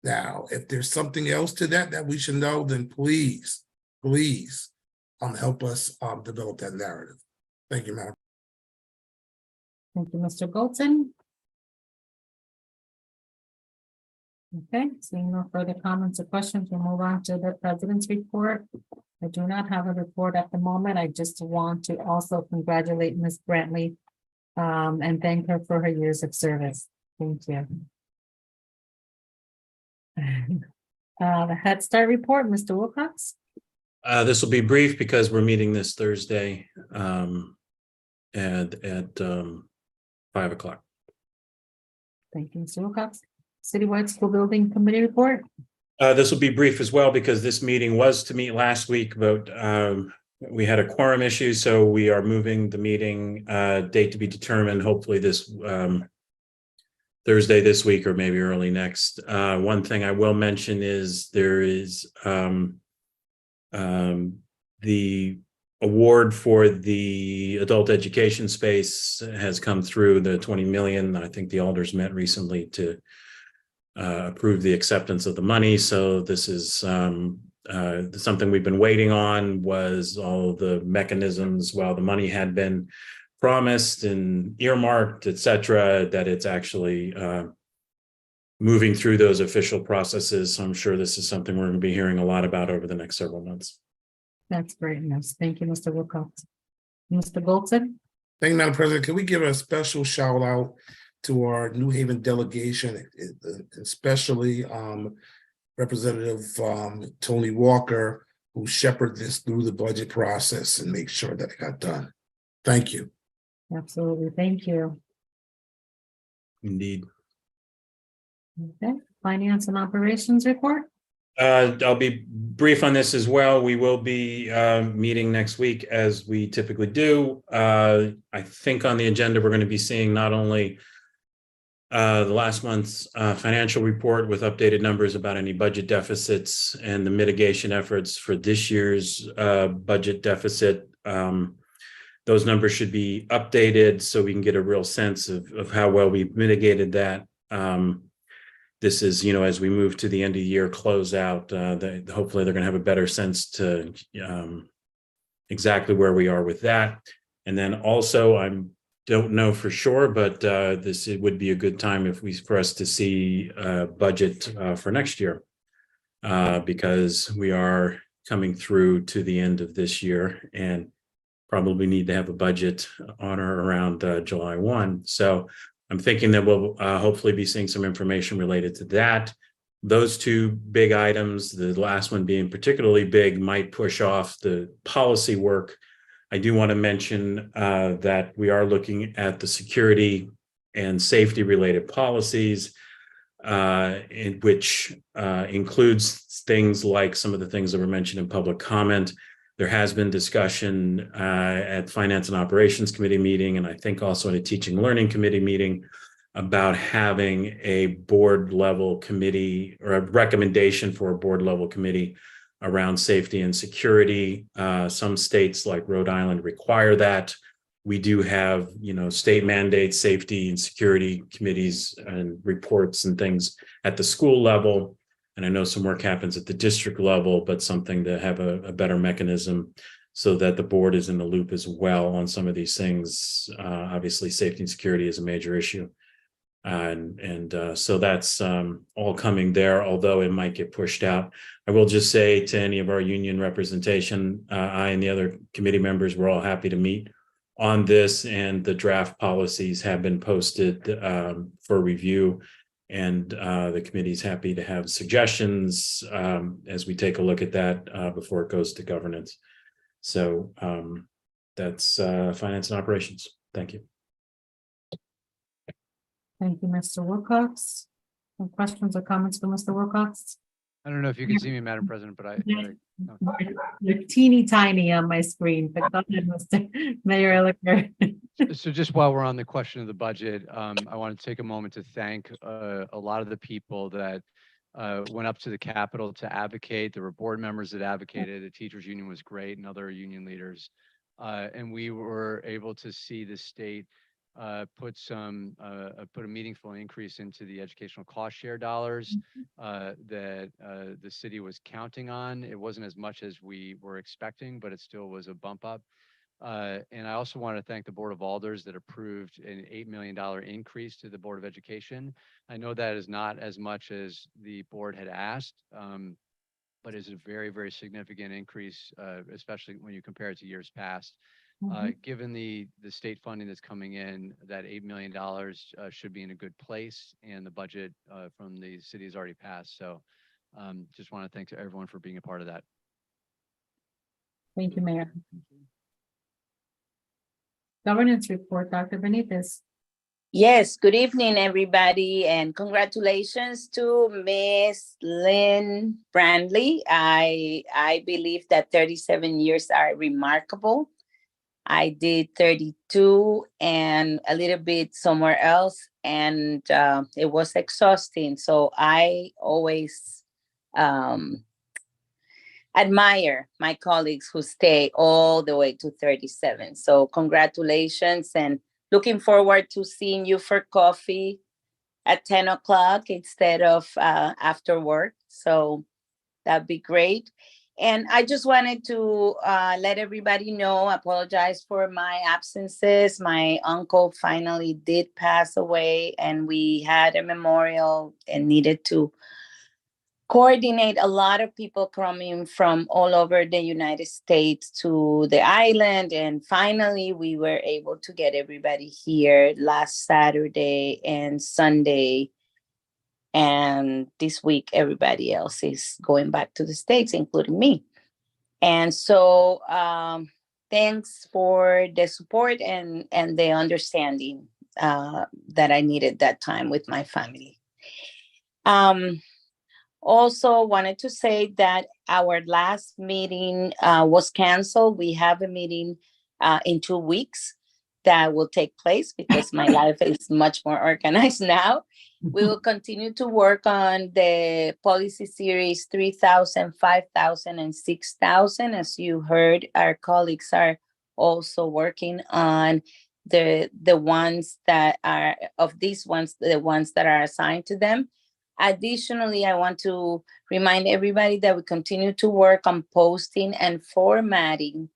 Now, if there's something else to that we should know, then please help us develop that narrative. Thank you, Madam. Thank you, Mr. Golton. Okay, seeing no further comments or questions, we'll move on to the president's report. I do not have a report at the moment. I just want to also congratulate Ms. Brantley and thank her for her years of service. Thank you. The Head Start report, Mr. Wilcox. This will be brief because we're meeting this Thursday at 5 o'clock. Thank you, Mr. Wilcox. Citywide School Building Committee report. This will be brief as well because this meeting was to meet last week, but we had a quorum issue, so we are moving the meeting date to be determined, hopefully this Thursday this week or maybe early next. One thing I will mention is there is the award for the adult education space has come through, the 20 million. I think the alders met recently to approve the acceptance of the money. So this is something we've been waiting on, was all the mechanisms while the money had been promised and earmarked, et cetera, that it's actually moving through those official processes. So I'm sure this is something we're going to be hearing a lot about over the next several months. That's great news. Thank you, Mr. Wilcox. Mr. Golton. Thank you, Madam President. Can we give a special shout out to our New Haven delegation, especially Representative Tony Walker, who shepherded this through the budget process and make sure that it got done. Thank you. Absolutely. Thank you. Indeed. Okay. Finance and operations report. I'll be brief on this as well. We will be meeting next week as we typically do. I think on the agenda, we're going to be seeing not only the last month's financial report with updated numbers about any budget deficits and the mitigation efforts for this year's budget deficit. Those numbers should be updated so we can get a real sense of how well we've mitigated that. This is, as we move to the end of the year closeout, hopefully they're going to have a better sense to exactly where we are with that. And then also I'm don't know for sure, but it would be a good time for us to see a budget for next year. Because we are coming through to the end of this year and probably need to have a budget on or around July 1. So I'm thinking that we'll hopefully be seeing some information related to that. Those two big items, the last one being particularly big, might push off the policy work. I do want to mention that we are looking at the security and safety related policies, in which includes things like some of the things that were mentioned in public comment. There has been discussion at Finance and Operations Committee meeting, and I think also in a Teaching and Learning Committee meeting, about having a board level committee or a recommendation for a board level committee around safety and security. Some states like Rhode Island require that. We do have, state mandate safety and security committees and reports and things at the school level. And I know some work happens at the district level, but something to have a better mechanism so that the board is in the loop as well on some of these things. Obviously, safety and security is a major issue. So that's all coming there, although it might get pushed out. I will just say to any of our union representation, I and the other committee members, we're all happy to meet on this, and the draft policies have been posted for review, and the committee's happy to have suggestions as we take a look at that before it goes to governance. So that's finance and operations. Thank you. Thank you, Mr. Wilcox. Any questions or comments for Mr. Wilcox? I don't know if you can see me, Madam President, but You're teeny tiny on my screen, but go ahead, Mr. Mayor Elicker. So just while we're on the question of the budget, I want to take a moment to thank a lot of the people that went up to the Capitol to advocate. There were board members that advocated. The teachers union was great, and other union leaders. And we were able to see the state put a meaningful increase into the educational cost share dollars that the city was counting on. It wasn't as much as we were expecting, but it still was a bump up. And I also want to thank the Board of Alders that approved an $8 million increase to the Board of Education. I know that is not as much as the board had asked, but is a very, very significant increase, especially when you compare it to years past. Given the state funding that's coming in, that $8 million should be in a good place, and the budget from the city has already passed. So just want to thank everyone for being a part of that. Thank you, Mayor. Governance report, Dr. Benitez. Yes, good evening, everybody, and congratulations to Miss Lynn Brandley. I believe that 37 years are remarkable. I did 32 and a little bit somewhere else, and it was exhausting. So I always admire my colleagues who stay all the way to 37. So congratulations, and looking forward to seeing you for coffee at 10 o'clock instead of after work. So that'd be great. And I just wanted to let everybody know, apologize for my absences. My uncle finally did pass away, and we had a memorial and needed to coordinate a lot of people coming from all over the United States to the island. And finally, we were able to get everybody here last Saturday and Sunday. And this week, everybody else is going back to the States, including me. And so thanks for the support and the understanding that I needed that time with my family. Also wanted to say that our last meeting was canceled. We have a meeting in 2 weeks that will take place because my life is much more organized now. We will continue to work on the policy series 3,000, 5,000, and 6,000. As you heard, our colleagues are also working on the ones that are of these ones, the ones that are assigned to them. Additionally, I want to remind everybody that we continue to work on posting and formatting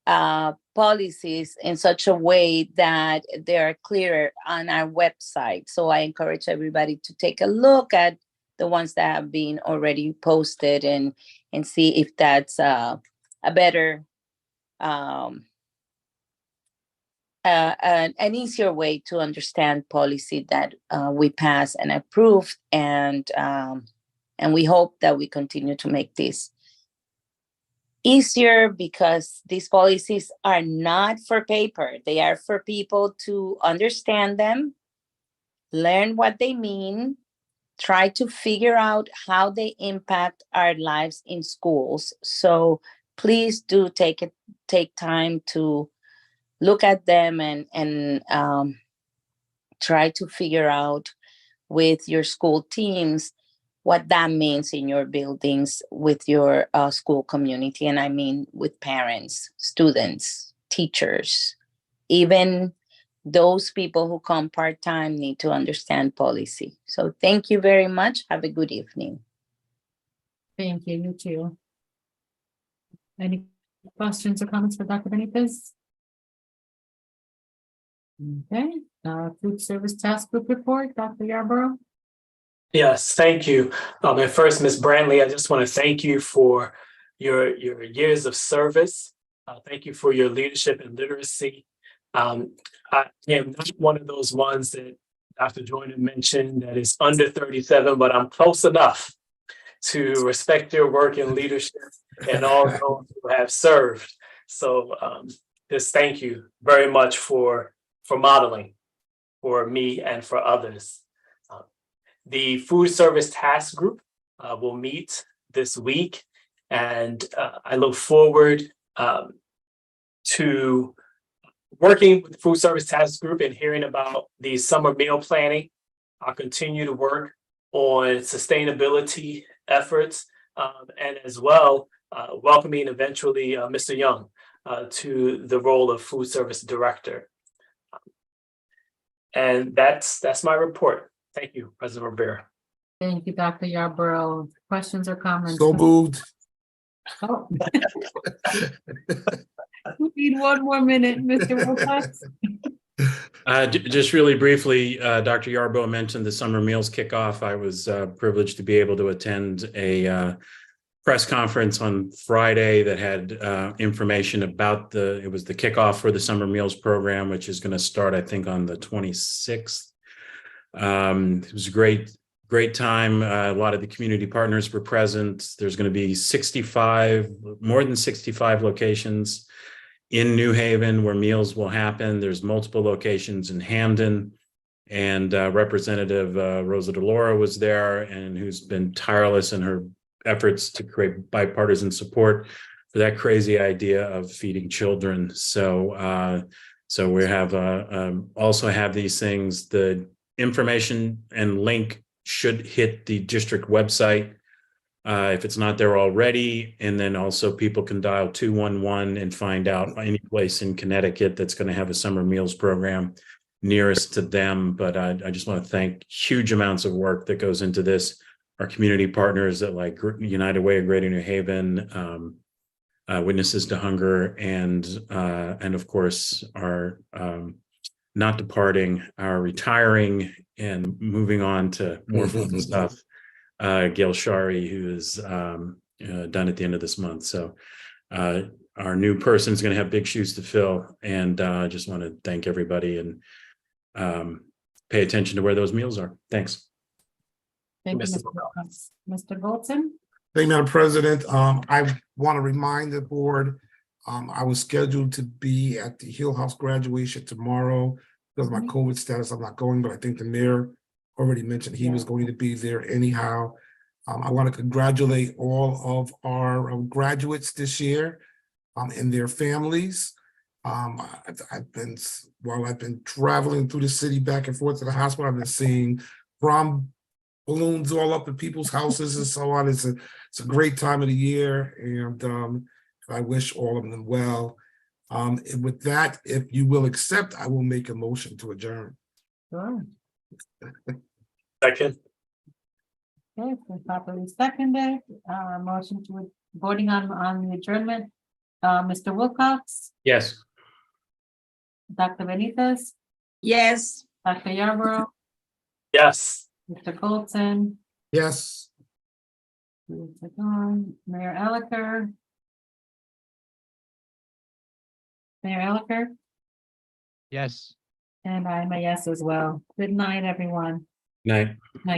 policies in such a way that they are clearer on our website. So I encourage everybody to take a look at the ones that have been already posted and see if that's a better, an easier way to understand policy that we pass and approve. And we hope that we continue to make this easier, because these policies are not for paper. They are for people to understand them, learn what they mean, try to figure out how they impact our lives in schools. So please do take time to look at them and try to figure out with your school teams what that means in your buildings, with your school community. And I mean with parents, students, teachers, even those people who come part-time need to understand policy. So thank you very much. Have a good evening. Thank you, you too. Any questions or comments for Dr. Benitez? Okay, food service task group report, Dr. Yarborough. Yes, thank you. And first, Ms. Brantley, I just want to thank you for your years of service. Thank you for your leadership and literacy. I am not one of those ones that Dr. Joyner mentioned that is under 37, but I'm close enough to respect your work and leadership and all those who have served. So just thank you very much for modeling for me and for others. The food service task group will meet this week, and I look forward to working with the food service task group and hearing about the summer meal planning. I'll continue to work on sustainability efforts and as well welcoming eventually Mr. Young to the role of food service director. And that's my report. Thank you, President Rivera. Thank you, Dr. Yarborough. Questions or comments? So moved. Oh. We need one more minute, Mr. Wilcox. Just really briefly, Dr. Yarborough mentioned the summer meals kickoff. I was privileged to be able to attend a press conference on Friday that had information about it was the kickoff for the summer meals program, which is going to start, I think, on the 26th. It was a great time. A lot of the community partners were present. There's going to be more than 65 locations in New Haven where meals will happen. There's multiple locations in Hamden, and Representative Rosa DeLauro was there, and who's been tireless in her efforts to create bipartisan support for that crazy idea of feeding children. So we have also have these things. The information and link should hit the district website if it's not there already. And then also people can dial 211 and find out any place in Connecticut that's going to have a summer meals program nearest to them. But I just want to thank huge amounts of work that goes into this. Our community partners at like United Way of Greater New Haven, Witnesses to Hunger, and of course our not departing, our retiring and moving on to more fun stuff. Gail Shari, who is done at the end of this month. So our new person is going to have big shoes to fill, and I just want to thank everybody and pay attention to where those meals are. Thanks. Thank you, Mr. Wilcox. Mr. Golson? Thank you, Madam President. I want to remind the board, I was scheduled to be at the Hill House graduation tomorrow. Because of my COVID status, I'm not going, but I think the mayor already mentioned he was going to be there anyhow. I want to congratulate all of our graduates this year and their families. I've been traveling through the city back and forth to the hospital, I've been seeing prom balloons all up in people's houses and so on. It's a great time of the year, and I wish all of them well. And with that, if you will accept, I will make a motion to adjourn. Sure. Second. Okay, so properly seconded, motion to voting on the adjournment. Mr. Wilcox, Yes. Dr. Benitez, Yes. Dr. Yarborough, Yes. Mr. Goldson, Yes. Mr. Gahn, Mayor Elicker. Mayor Elicker, Yes. and I'm a yes as well. Good night, everyone. Night.